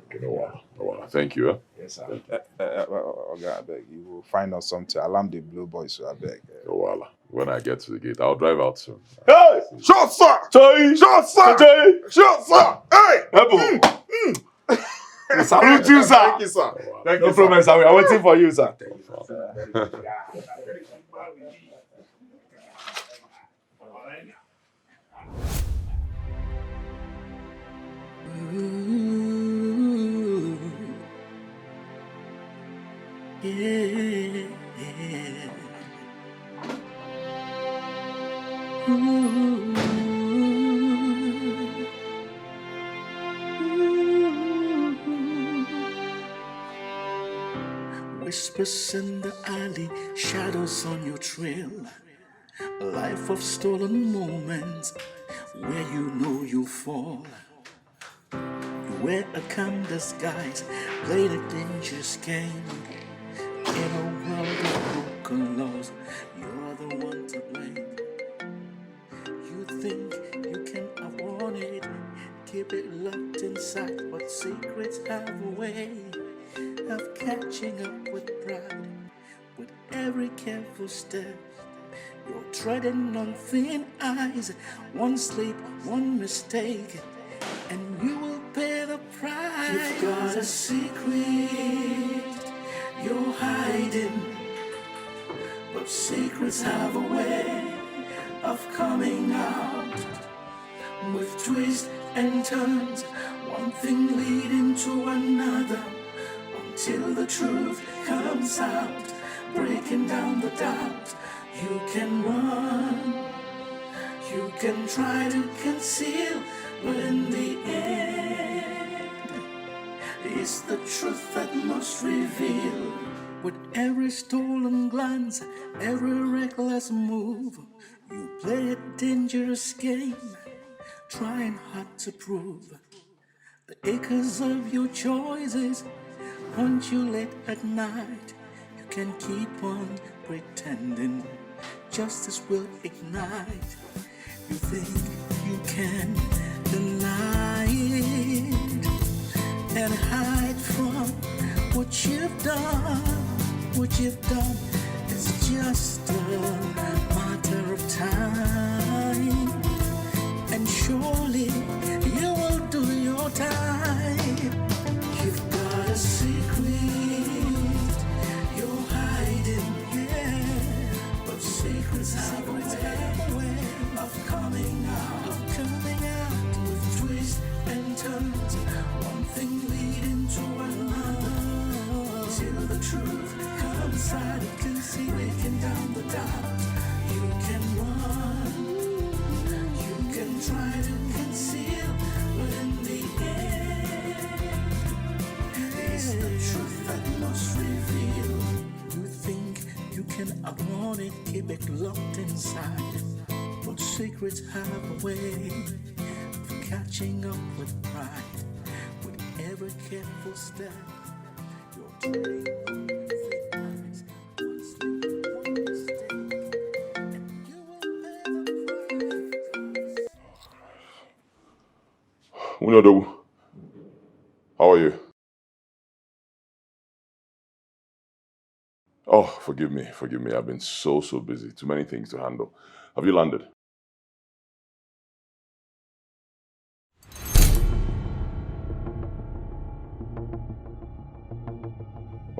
Okay, no worry. Thank you. Yes, sir. Okay, I beg. You will find us something. Alarm the blue boys, so I beg. No worry. When I get to the gate, I'll drive out soon. Hey! Shot, sir! Shot, sir! Shot, sir! Hey! Salute you, sir. Thank you, sir. Thank No you, problem, sir. We are waiting for you, sir. Ooh, yeah. Ooh, whispers in the alley, shadows on your trail. A life of stolen moments where you know you fall. You wear a calm disguise, play the dangerous game. In a world of broken laws, you're the one to blame. You think you can avoid it, keep it locked inside, but secrets have a way of catching up with pride. With every careful step, you're treading on thin ice. One slip, one mistake, and you will pay the price. You've got a secret you're hiding, but secrets have a way of coming out. With twists and turns, one thing leading to another, until the truth comes out, breaking down the doubt. You can run, you can try to conceal, but in the end, it's the truth that must reveal. With every stolen glance, every reckless move, you play a dangerous game, trying hard to prove. The echoes of your choices haunt you late at night. You can keep on pretending justice will ignite. You think you can deny it and hide from what you've done. What you've done is just a matter of time, and surely you will do your time. You've got a secret you're hiding, yeah, but secrets have a way of coming out, with twists and turns, one thing leading to another, till the truth comes out. You can see breaking down the doubt. You can run, you can try to conceal, but in the end, it's the truth that must reveal. You think you can outrun it, keep it locked inside, but secrets have a way of catching up with pride. With every careful step, you're treading on thin ice. One slip, one mistake, and you will pay the price. Unodobu, how are you? Oh, forgive me. I've been so busy. Too many things to handle. Have you landed?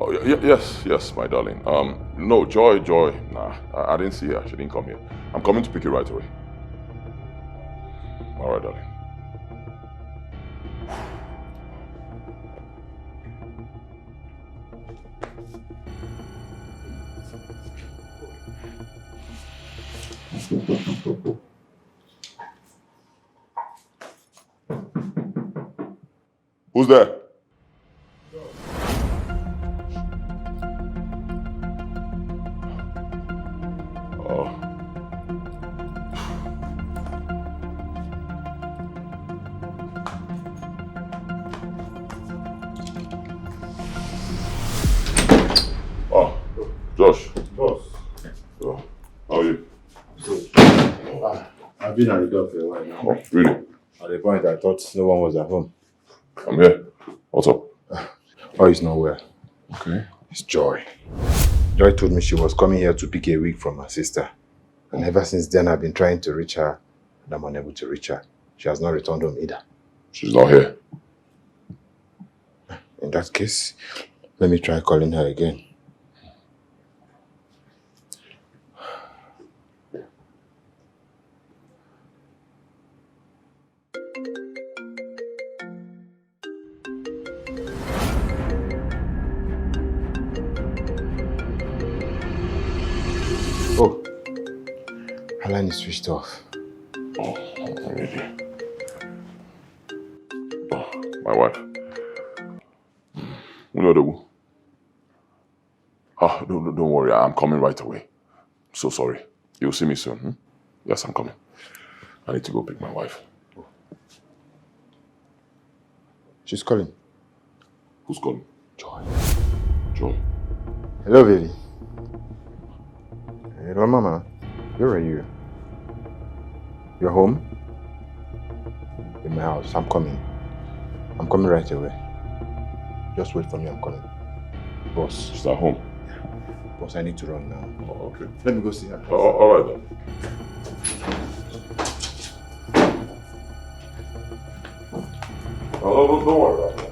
Oh, yes, my darling. No, Joy. Nah, I didn't see her. She didn't come here. I'm coming to pick you right away. All right, darling. Who's there? Oh. Oh, Josh. Boss. Oh, how are you? I've been at the door for a while now. Oh, really? At the point I thought no one was at home. I'm here. What's up? Oh, he's nowhere. Okay. It's Joy. Joy told me she was coming here to pick a wig from her sister. And ever since then, I've been trying to reach her, and I'm unable to reach her. She has not returned home either. She's not here. In that case, let me try calling her again. Oh, her line is switched off. Oh, really? Oh, my wife. No. Ah, don't worry. I'm coming right away. So sorry. You'll see me soon. Hmm? Yes, I'm coming. I need to go pick my wife. She's calling. Who's calling? Joy. Joy. Hello, baby. Hello, Mama. Where are you? You're home? In my house. I'm coming. I'm coming right away. Just wait for me. I'm coming. Boss. She's at home. Boss, I need to run now. Oh, okay. Let me go see her. All right then. Oh, don't worry about that.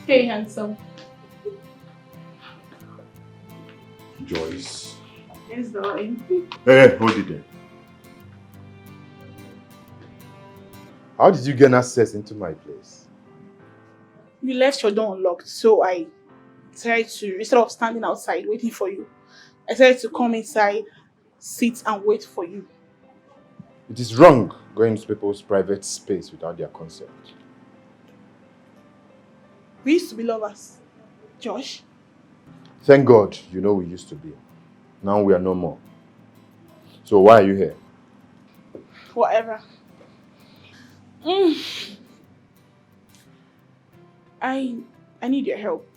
Hey, handsome. Joyce. Yes, darling. Hey, hold it there. How did you gain access into my place? You left your door unlocked, so I decided to, instead of standing outside waiting for you, I decided to come inside, sit and wait for you. It is wrong going to people's private space without their consent. We used to be lovers, Josh. Thank God you know we used to be. Now we are no more. So why are you here? Whatever. I need your help.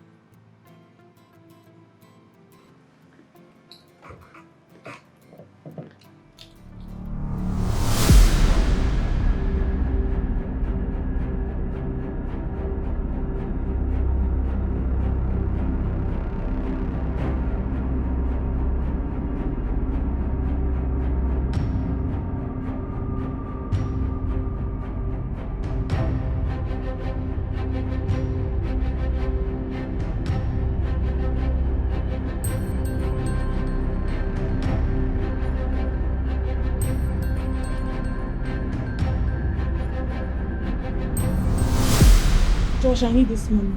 Josh, I need this money.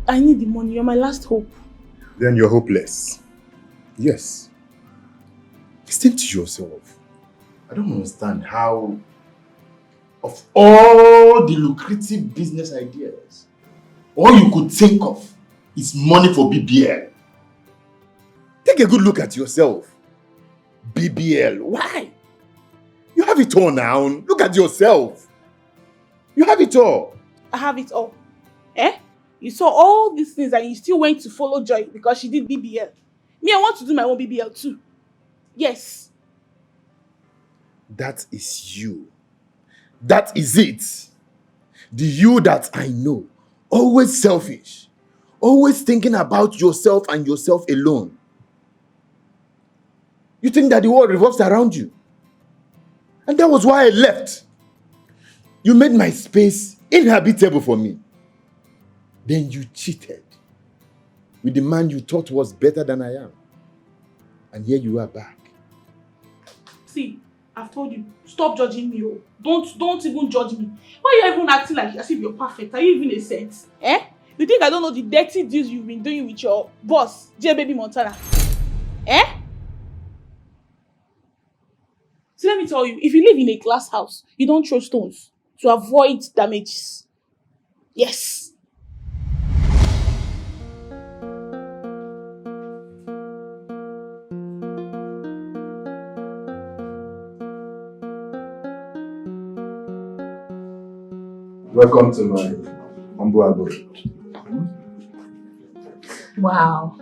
I need the money. You're my last hope. Then you're hopeless. Yes. Listen to yourself. I don't understand how, of all the lucrative business ideas, all you could think of is money for BBL. Take a good look at yourself. BBL, why? You have it all now. Look at yourself. You have it all. I have it all. Eh? You saw all these things and you still went to follow Joy because she did BBL. Me, I want to do my own BBL too. Yes. That is you. That is it. The you that I know. Always selfish. Always thinking about yourself and yourself alone. You think that the world revolves around you. And that was why I left. You made my space inhabitable for me. Then you cheated with the man you thought was better than I am. And here you are back. See, I've told you, stop judging me. Oh. Don't even judge me. Why are you even acting like as if you're perfect? Are you even a saint? Eh? You think I don't know the dirty deals you've been doing with your boss, J Baby Montana? Eh? So let me tell you, if you live in a glass house, you don't throw stones to avoid damages. Yes. Welcome to my humble abode. Wow.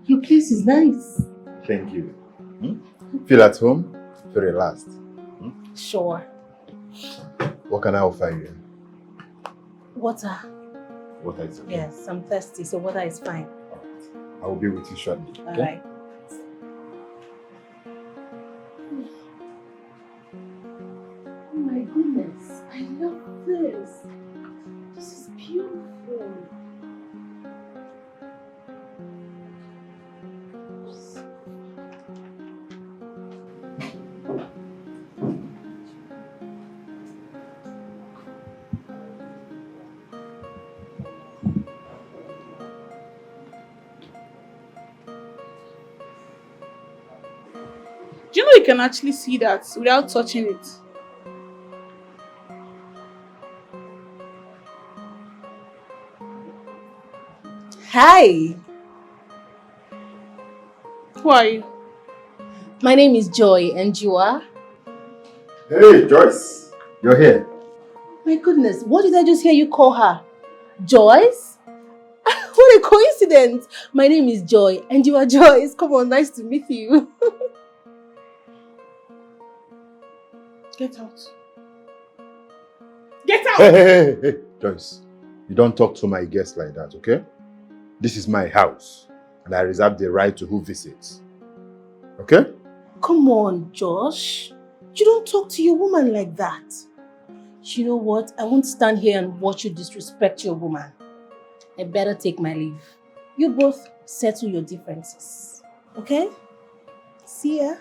Your place is nice. Thank you. Feel at home? Feel relaxed. Sure. What can I offer you? Water. Water is okay. Yes, I'm thirsty, so water is fine. I will be with you shortly. Okay? Alright. Oh my goodness, I love this. This is beautiful. Do you know you can actually see that without touching it? Hi, Who are you? my name is Joy and you are? Hey, Joyce. You're here. My goodness, what did I just hear you call her? Joyce? What a coincidence! My name is Joy and you are Joyce. Come on, nice to meet you. Get out. Get out! Hey, Joyce. You don't talk to my guests like that, okay? This is my house. And I reserve the right to who visits. Okay? Come on, Josh. You don't talk to your woman like that. You know what? I won't stand here and watch you disrespect your woman. I better take my leave. You both settle your differences. Okay? See ya.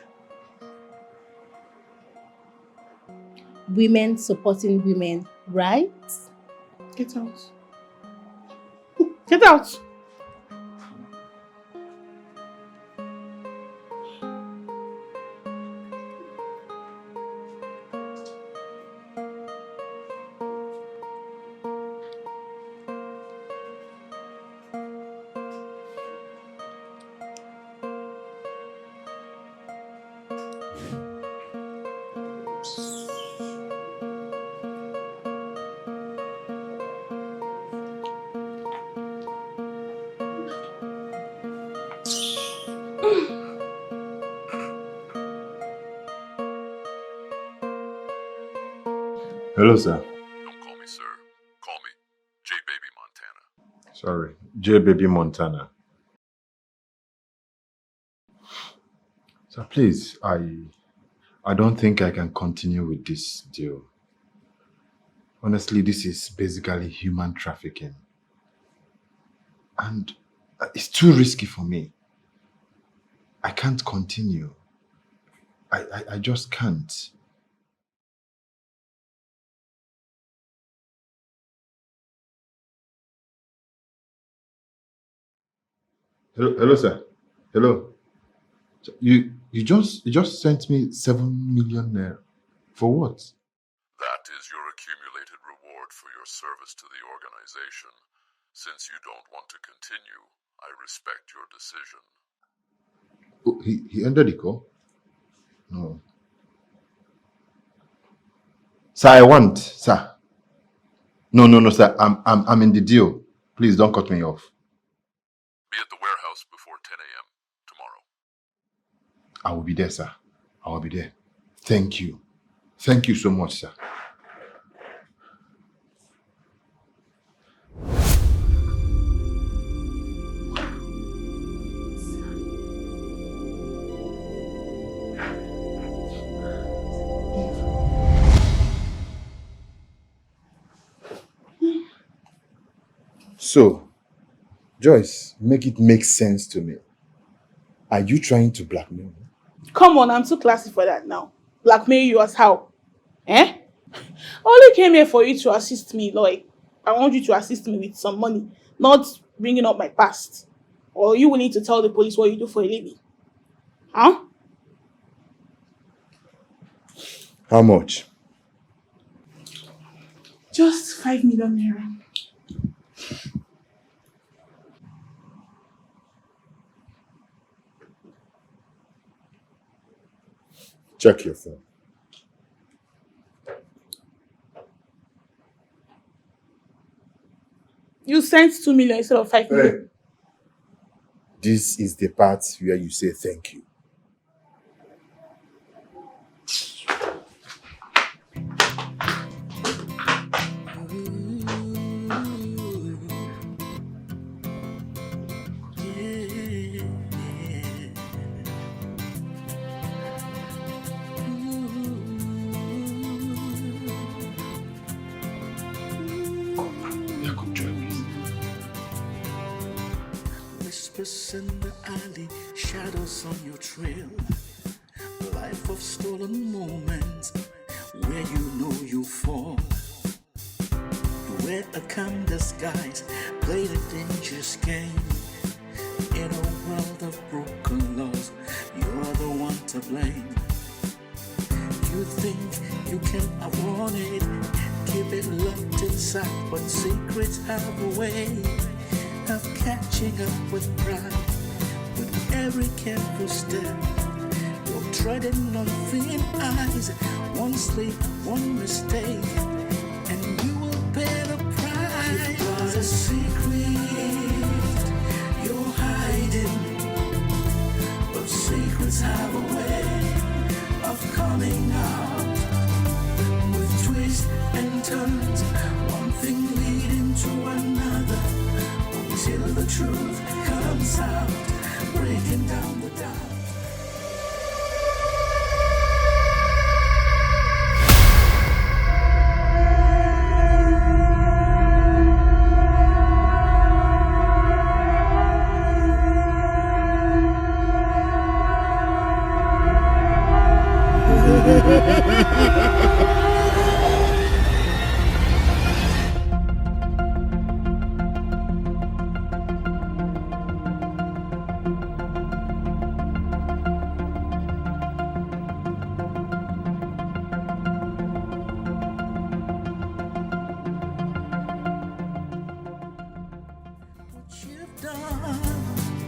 Women supporting women, right? Get out. Get out! Hello, sir. Don't call me sir. Call me J Baby Montana. Sorry. J Baby Montana. Sir, please, I don't think I can continue with this deal. Honestly, this is basically human trafficking. And it's too risky for me. I can't continue. I just can't. Hello, sir. Hello. You just sent me 7 million naira. For what? That is your accumulated reward for your service to the organization. Since you don't want to continue, I respect your decision. Oh, he ended the call? No. Sir, sir. No, sir. I'm in the deal. Please don't cut me off. Be at the warehouse before 10 a.m. tomorrow. I will be there, sir. I will be there. Thank you. Thank you so much, sir. So, Joyce, make it make sense to me. Are you trying to blackmail me? Come on, I'm too classy for that now. Blackmail you as how? Eh? I only came here for you to assist me, like, I want you to assist me with some money, not bringing up my past. Or you will need to tell the police what you do for a living. Huh? How much? Just 5 million naira. Check your phone. You sent 2 million instead of 5 million. Hey. This is the part where you say thank you. Whispers in the alley, shadows on your trail. Life of stolen moments, where you know you fall. You wear a calm disguise, play the dangerous game. In a world of broken laws, you're the one to blame. You think you can outrun it, keep it locked inside, but secrets have a way of catching up with pride. With every careful step, you're treading on thin ice. One slip, one mistake, and you will pay the price. You've got a secret you're hiding, but secrets have a way of coming out. With twists and turns, one thing leading to another, till the truth comes out, breaking down the doubt.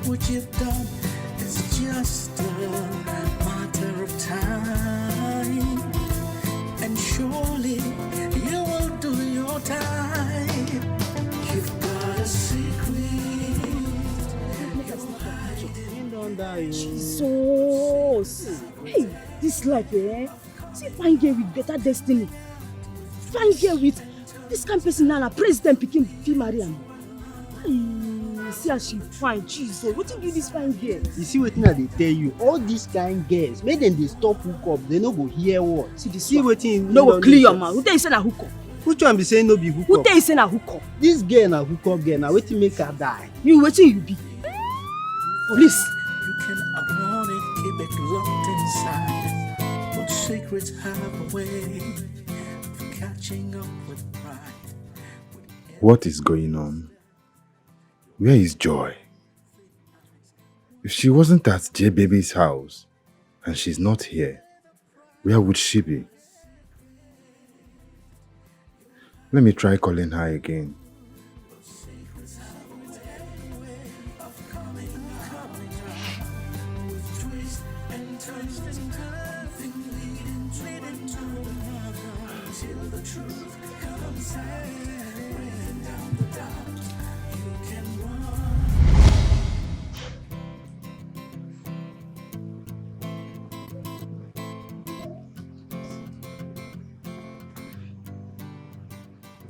What you've done is just a matter of time, and surely you will do your time. You've got a secret you're hiding. Jesus! Hey, this life, eh? See, fine girl with better destiny. Fine girl with this kind of person now, president picking fit marry am. See how she fine, Jesus. What you do this fine girl? You see wetin I dey tell you, all these kind girls, make them dey stop hook up, they no go hear what. See wetin no go clear your mouth. Who tell you say na hook up? Which one be saying no be hook up? Who tell you say na hook up? This girl na hook up girl, na wetin make her die. You wetin you be? Police. You can outrun it, keep it locked inside, but secrets have a way of catching up with pride. What is going on? Where is Joy? If she wasn't at J Baby's house and she's not here, where would she be? Let me try calling her again.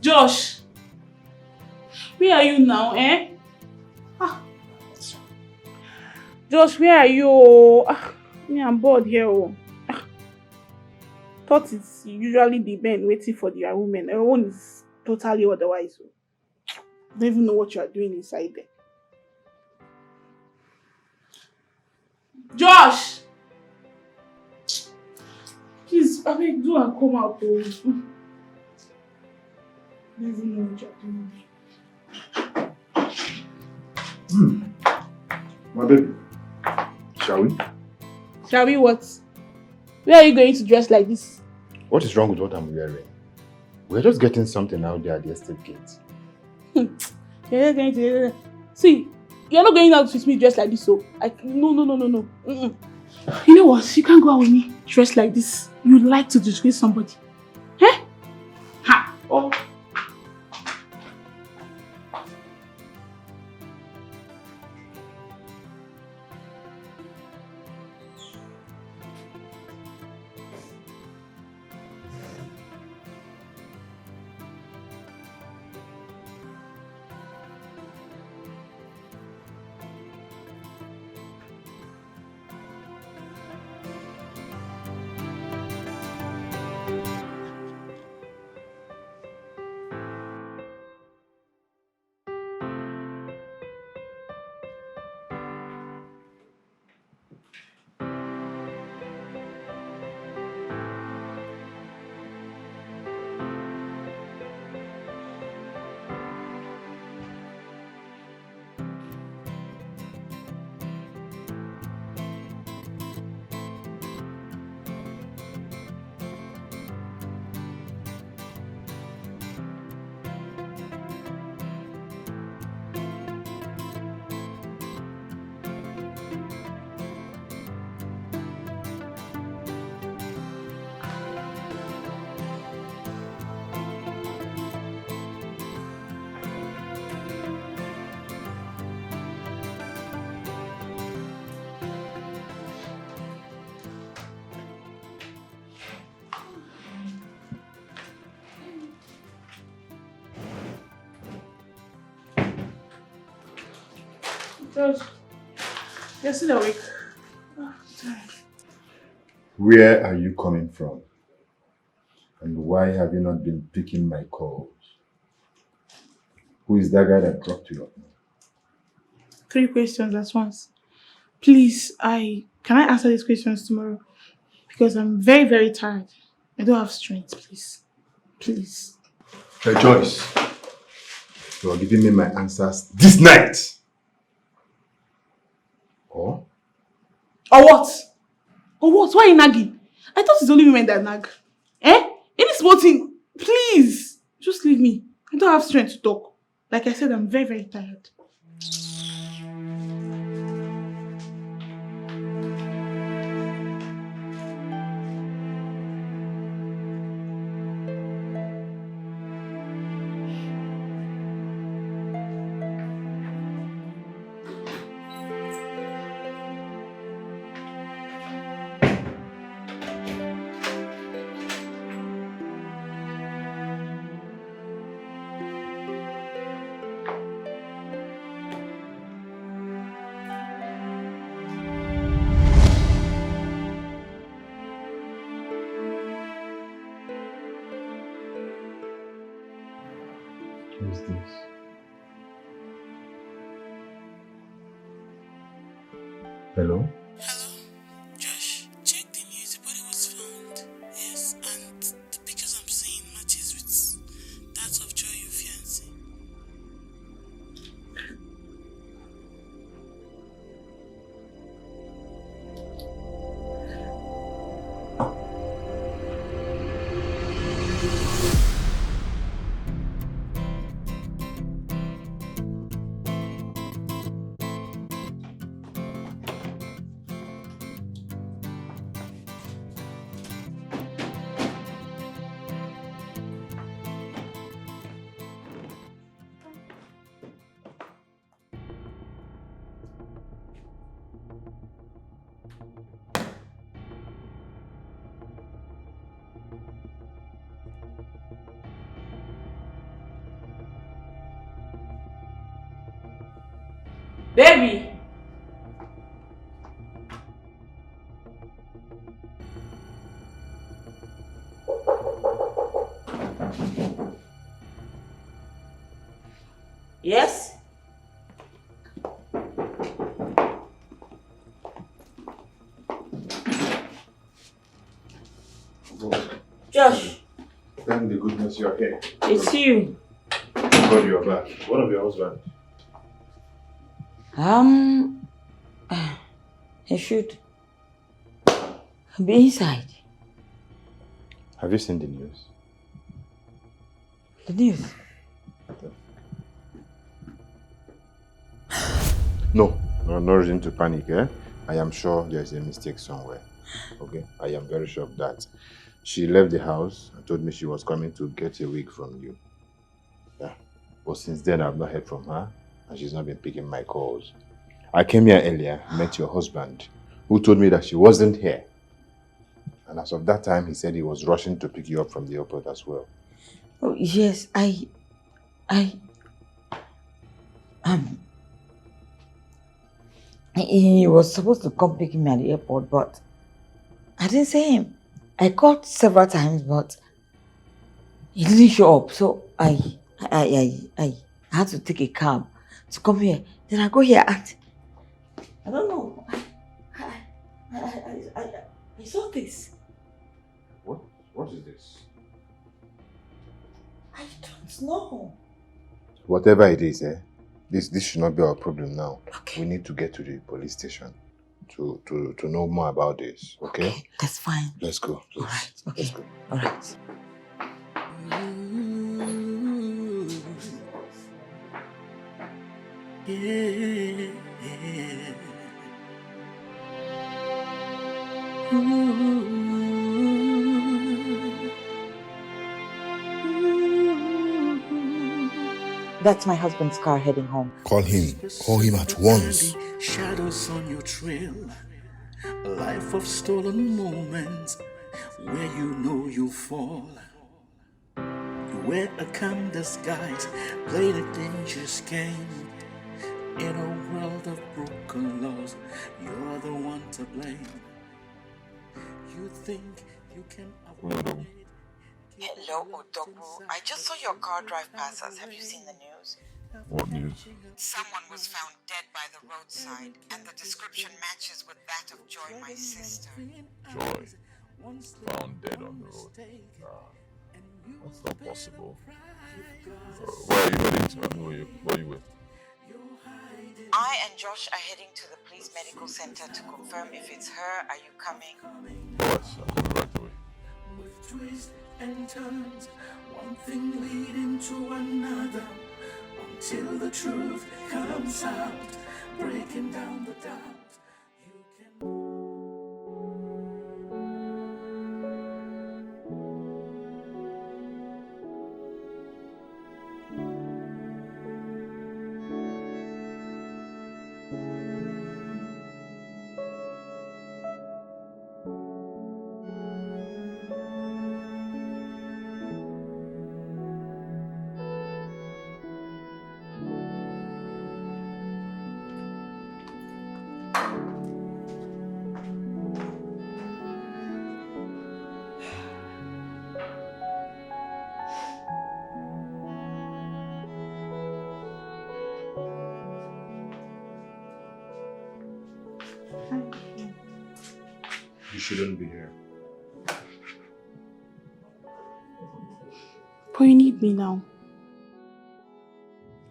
Josh, where are you now, eh? Ah. Josh, where are you? Ah, me, I'm bored here. Oh. Ah. Thought it's usually the men waiting for their women. Everyone is totally otherwise. Oh. Don't even know what you are doing inside there. Josh! Please, I mean, do and come out. Oh. Don't even know what you are doing. My baby, shall we? Shall we what? Where are you going to dress like this? What is wrong with what I'm wearing? We're just getting something out there at the estate gate. You're not going to... See, you're not going out with me dressed like this, so... No. Mm-mm. You know what? You can't go out with me dressed like this. You like to disgrace somebody. Eh? Ha! Oh. Josh, you're still awake. Oh, Where are you coming from? And why have you not been picking my calls? Who is that guy that dropped you off? 3 questions at once. Please, can I answer these questions tomorrow? Because I'm very, very tired. I don't have strength, please. Please. Hey, Joyce. You are giving me my answers this night. Or what? Or what? Why are you nagging? I thought it's only women that nag. Eh? Any small thing, please. Just leave me. I don't have strength to talk. Like I said, I'm very, very tired. who is this? Hello? Hello? Josh, check the news. The body was found. Yes, and the pictures I'm seeing matches with that of Joy, your fiancé. Baby! Yes? Josh, Thank the goodness you're here. it's you. God, you're back. What of your husband? He should be inside. Have you seen the news? The news? No, no reason to panic, eh? I am sure there's a mistake somewhere. Okay? I am very sure of that. She left the house and told me she was coming to get a wig from you. Yeah. But since then, I've not heard from her and she's not been picking my calls. I came here earlier, met your husband, who told me that she wasn't here. And as of that time, he said he was rushing to pick you up from the airport as well. Oh, yes, he was supposed to come pick me at the airport, but I didn't see him. I called several times, but he didn't show up. So I had to take a cab to come here. Then I go here and I don't know. I saw this. What is this? I don't know. Whatever it is, this should not be our problem now. Okay. We need to get to the police station to know more about this, okay? That's fine. Let's go, please. All right, okay. Let's go. All right. Yeah. That's my husband's car heading home. Call him. Call him at once. Shadows on your trail, a life of stolen moments where you know you'll fall. You wear a calm disguise, play the dangerous game. In a world of broken laws, you're the one to blame. You think you can avoid it. Hello, Odogu. I just saw your car drive past us. Have you seen the news? What news? Someone was found dead by the roadside, and the description matches with that of Joy, my sister. Joy. Found dead on the road. That's not possible. Where are you heading to and who are you with? I and Josh are heading to the police medical center to confirm if it's her. Are you coming? Yes, I'm coming right away. With twists and turns, one thing leading to another, until the truth comes out, breaking down the doubt. You shouldn't be here. But you need me now.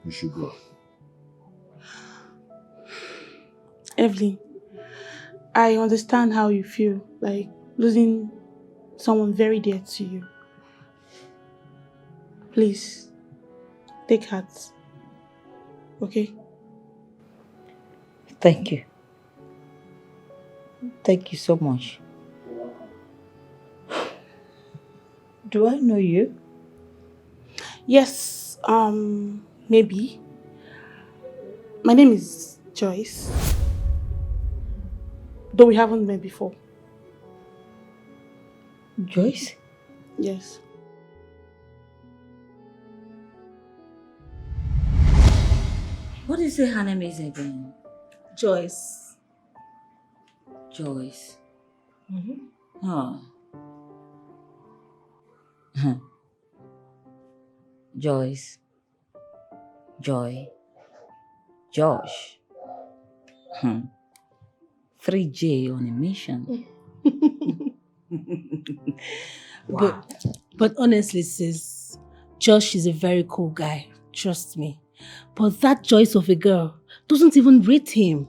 You should go. Evelyn, I understand how you feel, like losing someone very dear to you. Please, take heart. Okay? Thank you. Thank you so much. Do I know you? Yes, maybe. My name is Joyce. though we haven't met before. Joyce? Yes. What do you say her name is again? Joyce. Joyce. Mm-hmm. Oh. Joyce. Joy. Josh. 3J on a mission. Wow. But honestly, sis, Josh is a very cool guy. Trust me. But that Joyce of a girl doesn't even rate him.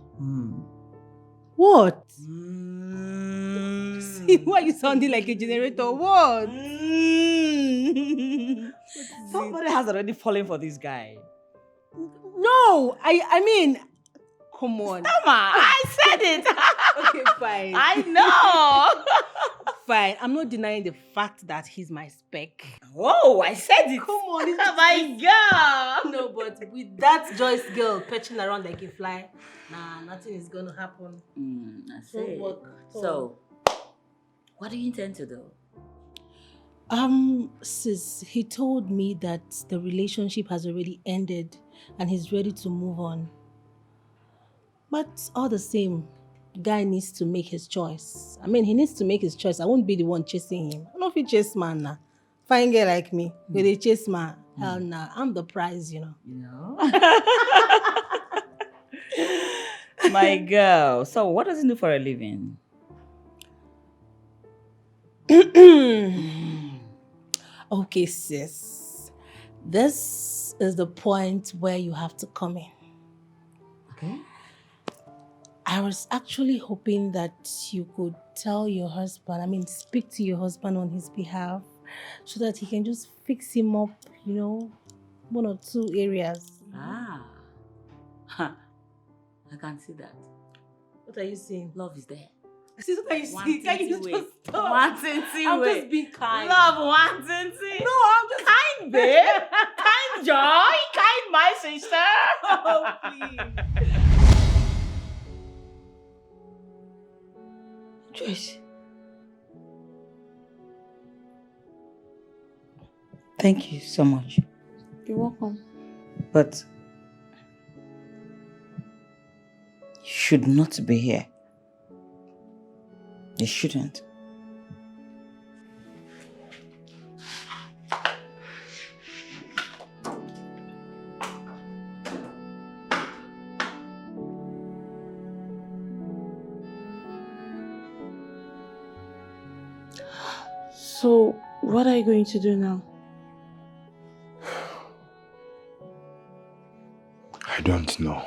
What? See, why are you sounding like a generator? What? Somebody has already fallen for this guy. No, I mean, come on. Come on, I said it. Okay, fine. I know. Fine, I'm not denying the fact that he's my spec. Oh, I said it. Come on, it's my girl. No, but with that Joyce girl perching around like a fly, nah, nothing is gonna happen. I see. Won't work. So, what do you intend to do? Sis, he told me that the relationship has already ended and he's ready to move on. But all the same, guy needs to make his choice. I mean, he needs to make his choice. I won't be the one chasing him. I don't know if he chase man now. Fine girl like me, but they chase man. Hell nah, I'm the prize, you know. My girl. So, what does he do for a living? Okay, sis. This is the point where you have to come in. Okay. I was actually hoping that you could tell your husband, speak to your husband on his behalf so that he can just fix him up, one or two areas. I can see that. What are you saying? Love is there. See what are you saying? Can you just stop? Wanting I'm just being kind. Love wanting to. No, I'm just kind, babe. Kind joy. Kind, my sister. Oh, please. Joyce. Thank you so much. You're welcome. But you should not be here. You shouldn't. So, what are you going to do now? I don't know.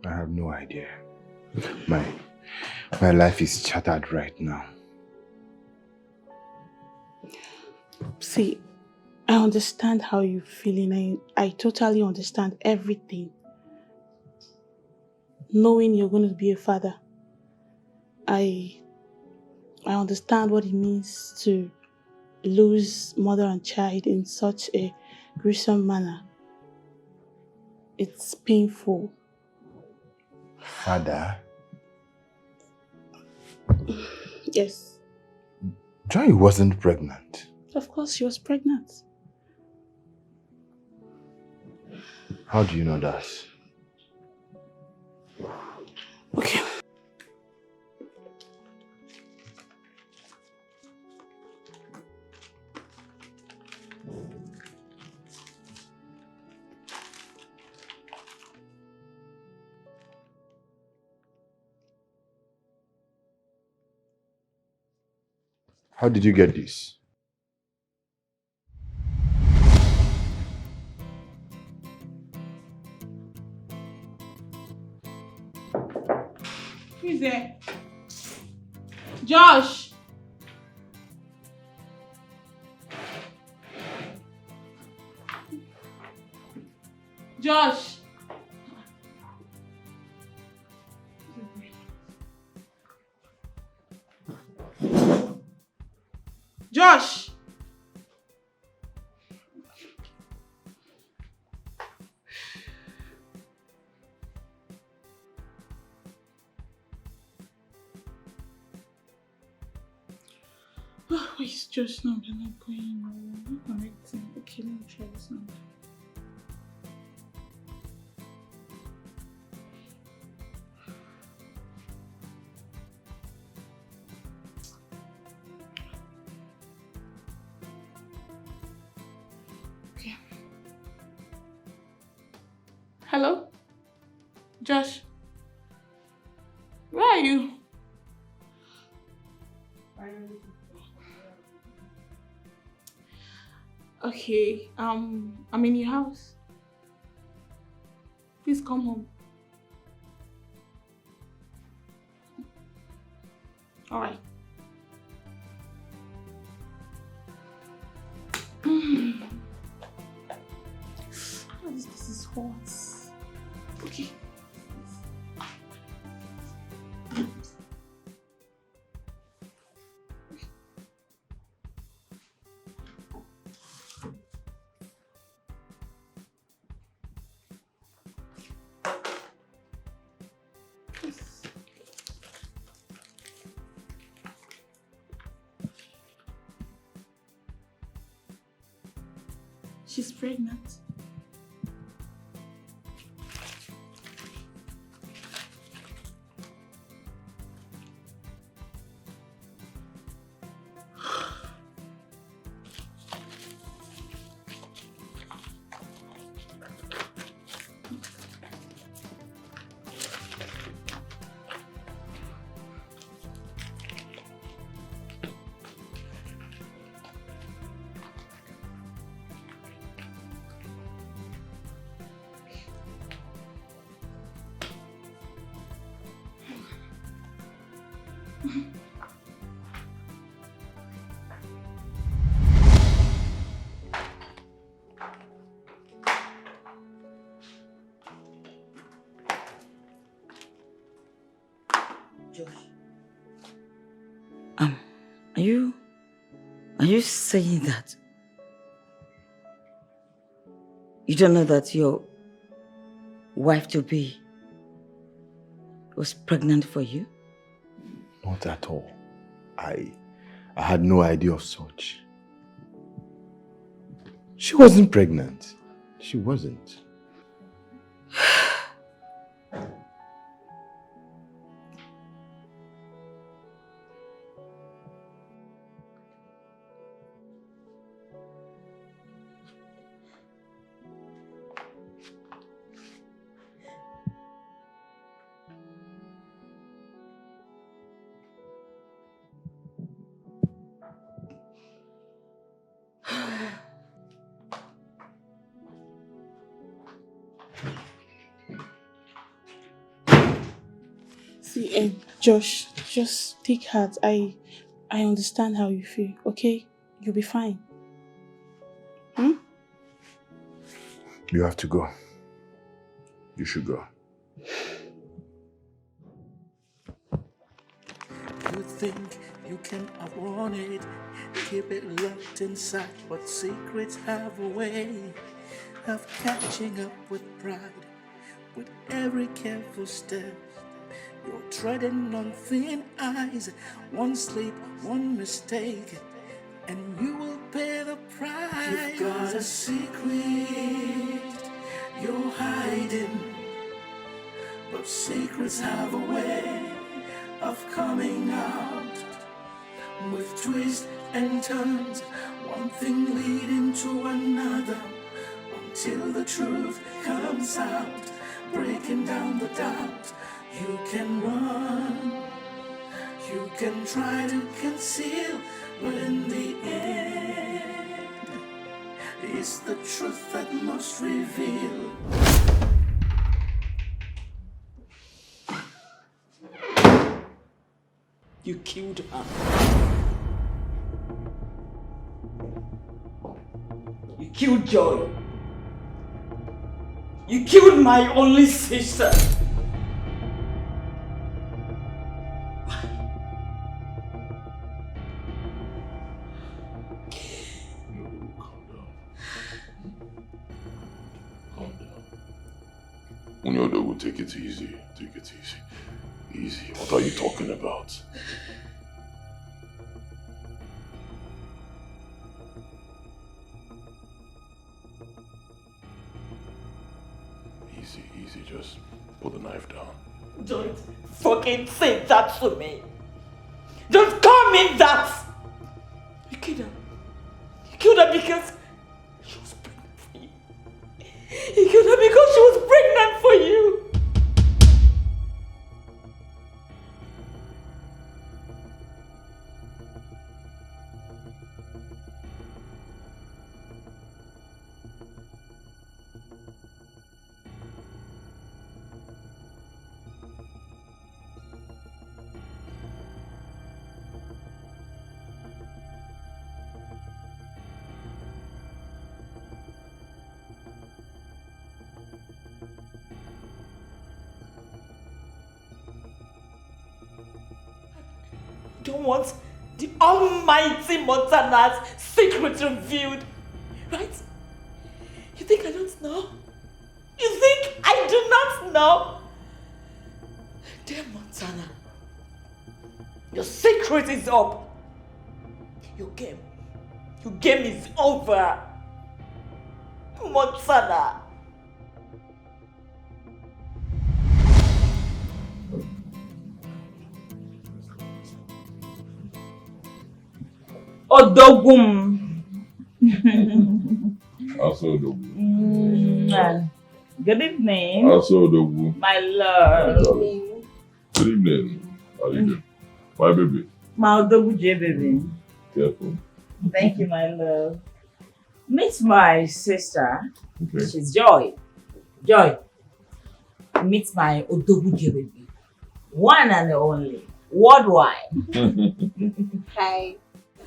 I have no idea. My life is shattered right now. See, I understand how you're feeling. I totally understand everything. Knowing you're going to be a father, I understand what it means to lose mother and child in such a gruesome manner. It's painful. Father? Yes. Joy wasn't pregnant. Of course, she was pregnant. How do you know that? Okay. How did you get this? Who's there? Josh! Josh! Josh! Please, just no, I'm not going. I'm connecting. Okay, let me try this number. Okay. Hello? Josh? Where are you? Okay, I'm in your house. Please come home. All right. This is hot. Okay. She's pregnant. Are you saying that you don't know that your wife-to-be was pregnant for you? Not at all. I had no idea of such. She wasn't pregnant. She wasn't. See, Josh, just take heart. I understand how you feel, okay? You'll be fine. You have to go. You should go. You think you can outrun it, keep it locked inside, but secrets have a way of catching up with pride. With every careful step, you're treading on thin ice. One slip, one mistake, and you will pay the price. You've got a secret you're hiding, but secrets have a way of coming out. With twists and turns, one thing leading to another, until the truth comes out, breaking down the doubt. You can run, you can try to conceal, but in the end, it's the truth that must reveal. You killed her. You killed Joy. You killed my only sister. Unyodo will take it easy. Take it easy. Easy. What are you talking about? just put the knife down. Don't fucking say that to me. Don't call me that. You killed her. You killed her because she was pregnant for you. You killed her because she was pregnant for you. Don't want the almighty Montana's secret revealed, right? You think I don't know? You think I do not know? Dear Montana, your secret is up. Your game is over. Montana. Odogum. Good evening. My love. Good evening. How are you doing? My baby. My Odogu J baby. Careful. Thank you, my love. Meet my sister. Okay. She's Joy. Joy. Meet my Odogu J baby. One and only. Worldwide. Hi.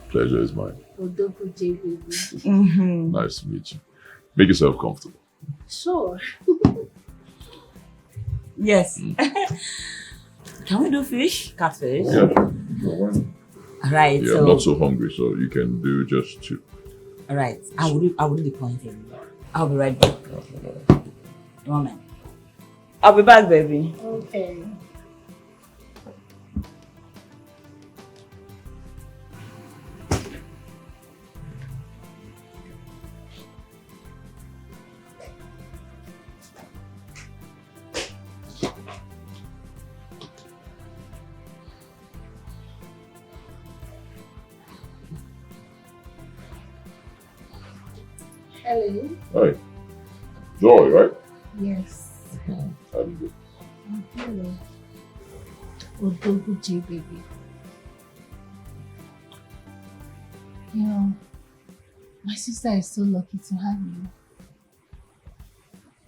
Pleasure is mine. Odogu J baby. Nice to meet you. Make yourself comfortable. Sure. Yes. Can we do fish? Catfish? Yeah. Alright. Yeah, I'm not so hungry, so you can do just two. Alright. I will do the pointing. I'll be right back. One moment. I'll be back, baby. Okay. Hello. Hi. Joy, right? Yes. How do you do? Hello. Odogu J baby. You know, my sister is so lucky to have you.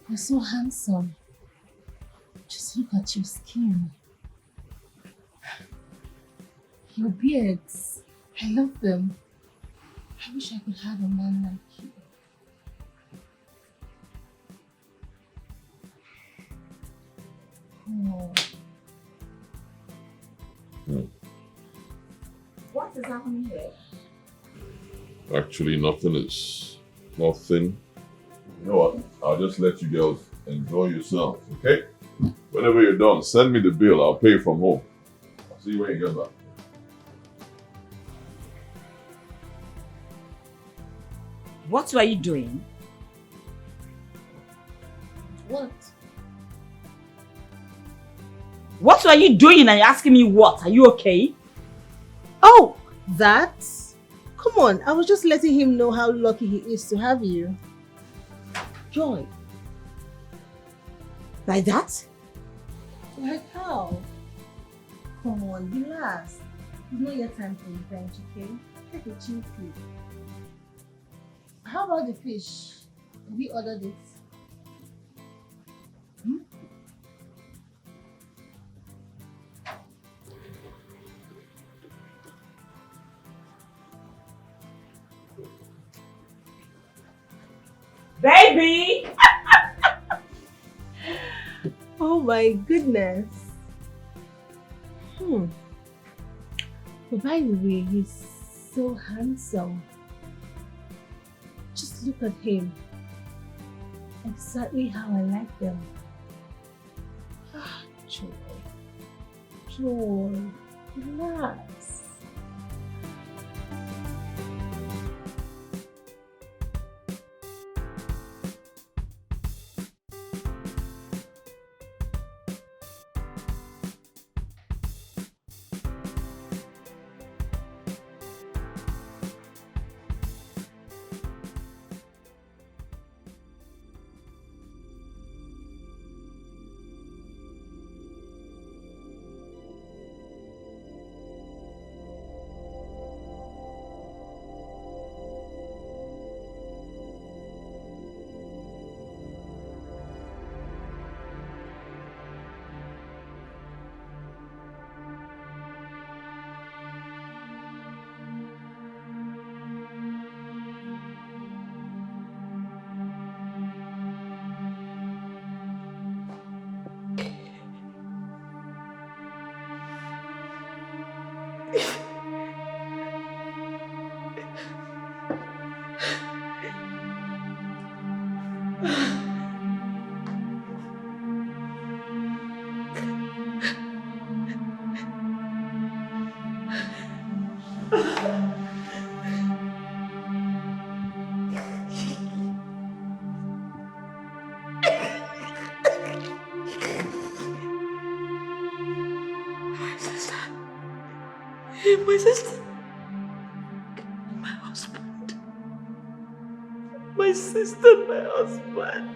You're so handsome. Just look at your skin. Your beards. I love them. I wish I could have a man like you. Oh. What is happening here? Actually, nothing. You know what? I'll just let you girls enjoy yourselves, okay? Whenever you're done, send me the bill. I'll pay from home. I'll see you when you get back. What were you doing? What? What were you doing and you're asking me what? Are you okay? Oh, that? Come on, I was just letting him know how lucky he is to have you. Joy. Like that? Like how? Come on, relax. It's not your time for revenge, okay? Take a chill pill. How about the fish? Did we order this? Baby! Oh my goodness. But by the way, he's so handsome. Just look at him. Exactly how I like them. Joy. Joy. Relax. My sister. My husband. My sister, my husband.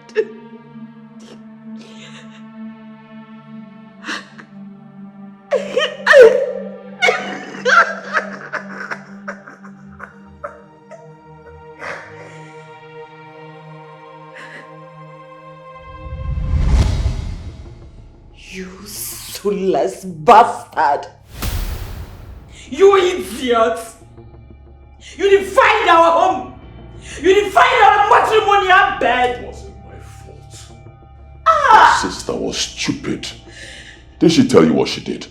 You soulless bastard! You idiot! You defied our home! You defied our matrimonial bed! It wasn't my fault. Your sister was stupid. Did she tell you what she did?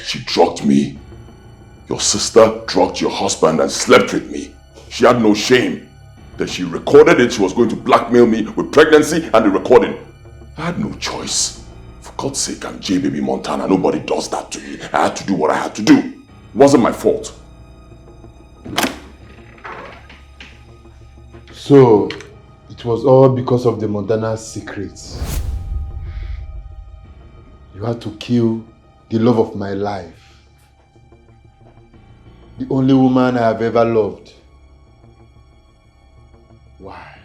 She drugged me. Your sister drugged your husband and slept with me. She had no shame. Then she recorded it. She was going to blackmail me with pregnancy and the recording. I had no choice. For God's sake, I'm J Baby Montana. Nobody does that to me. I had to do what I had to do. It wasn't my fault. So, it was all because of the Montana's secrets. You had to kill the love of my life. The only woman I have ever loved. Why?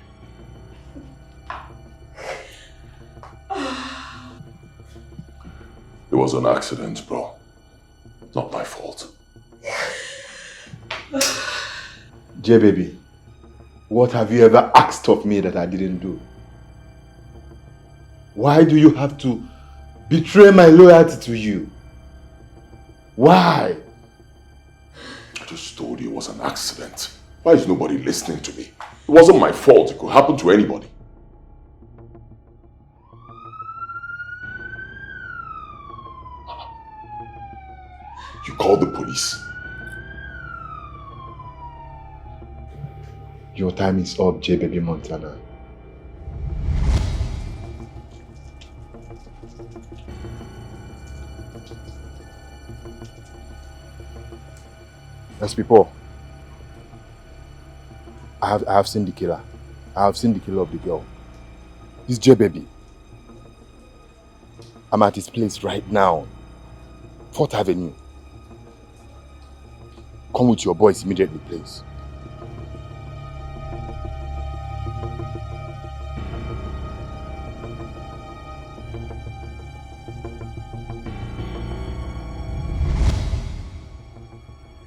It was an accident, bro. Not my fault. J baby, what have you ever asked of me that I didn't do? Why do you have to betray my loyalty to you? Why? I just told you it was an accident. Why is nobody listening to me? It wasn't my fault. It could happen to anybody. You called the police. Your time is up, J Baby Montana. Yes, people. I have seen the killer. I have seen the killer of the girl. It's J Baby. I'm at his place right now. 4th Avenue. Come with your boys immediately, please.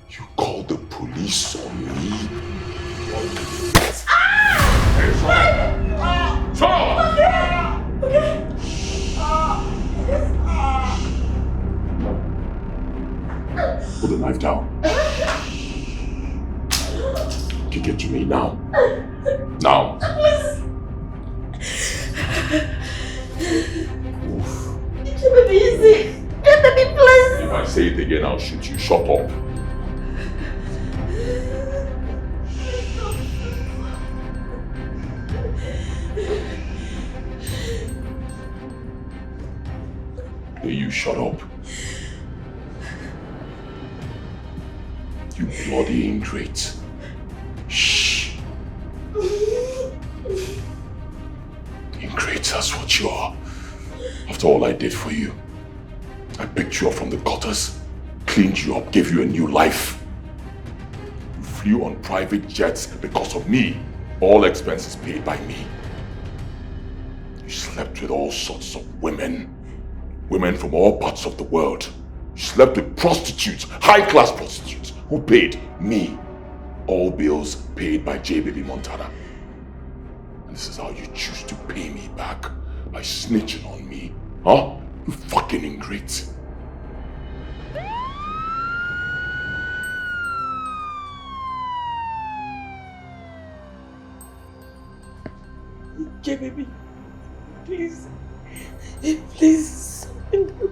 You called the police on me? Put the knife down. Kick it to me now. Now. Baby, easy. Baby, please. If I say it again, I'll shoot you. Shut up. Hey, you shut up. You bloody ingrate. Shh. Ingrate, that's what you are. After all I did for you, I picked you up from the gutters, cleaned you up, gave you a new life. You flew on private jets because of me. All expenses paid by me. You slept with all sorts of women. Women from all parts of the world. You slept with prostitutes, high-class prostitutes, who paid me. All bills paid by J Baby Montana. And this is how you choose to pay me back, by snitching on me. Huh? You fucking ingrate. J Baby, please, please,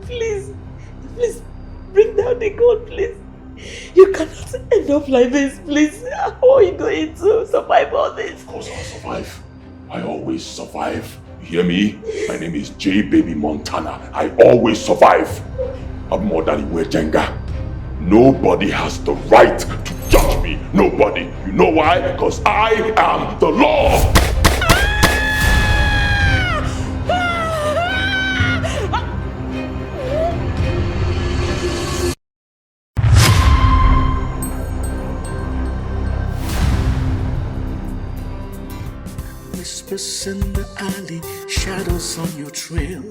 please, bring down the gun, please. You cannot end up like this, please. How are you going to survive all this? Of course I'll survive. I always survive. You hear me? My name is J Baby Montana. I always survive. I'm more than Danga. Nobody has the right to judge me. Nobody. You know why? Because I am the law. whispers in the alley, shadows on your trail.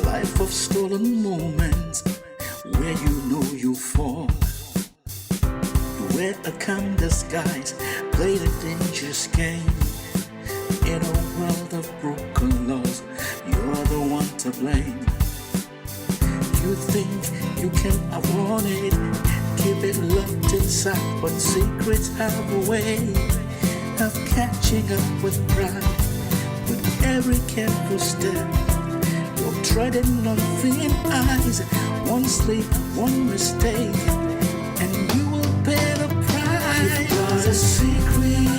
Life of stolen moments, where you know you fall. You wear a calm disguise, play the dangerous game. In a world of broken laws, you're the one to blame. You think you can avoid it, keep it locked inside, but secrets have a way of catching up with pride. With every careful step, you're treading on thin ice. One slip, one mistake, and you will pay the price. You've got a secret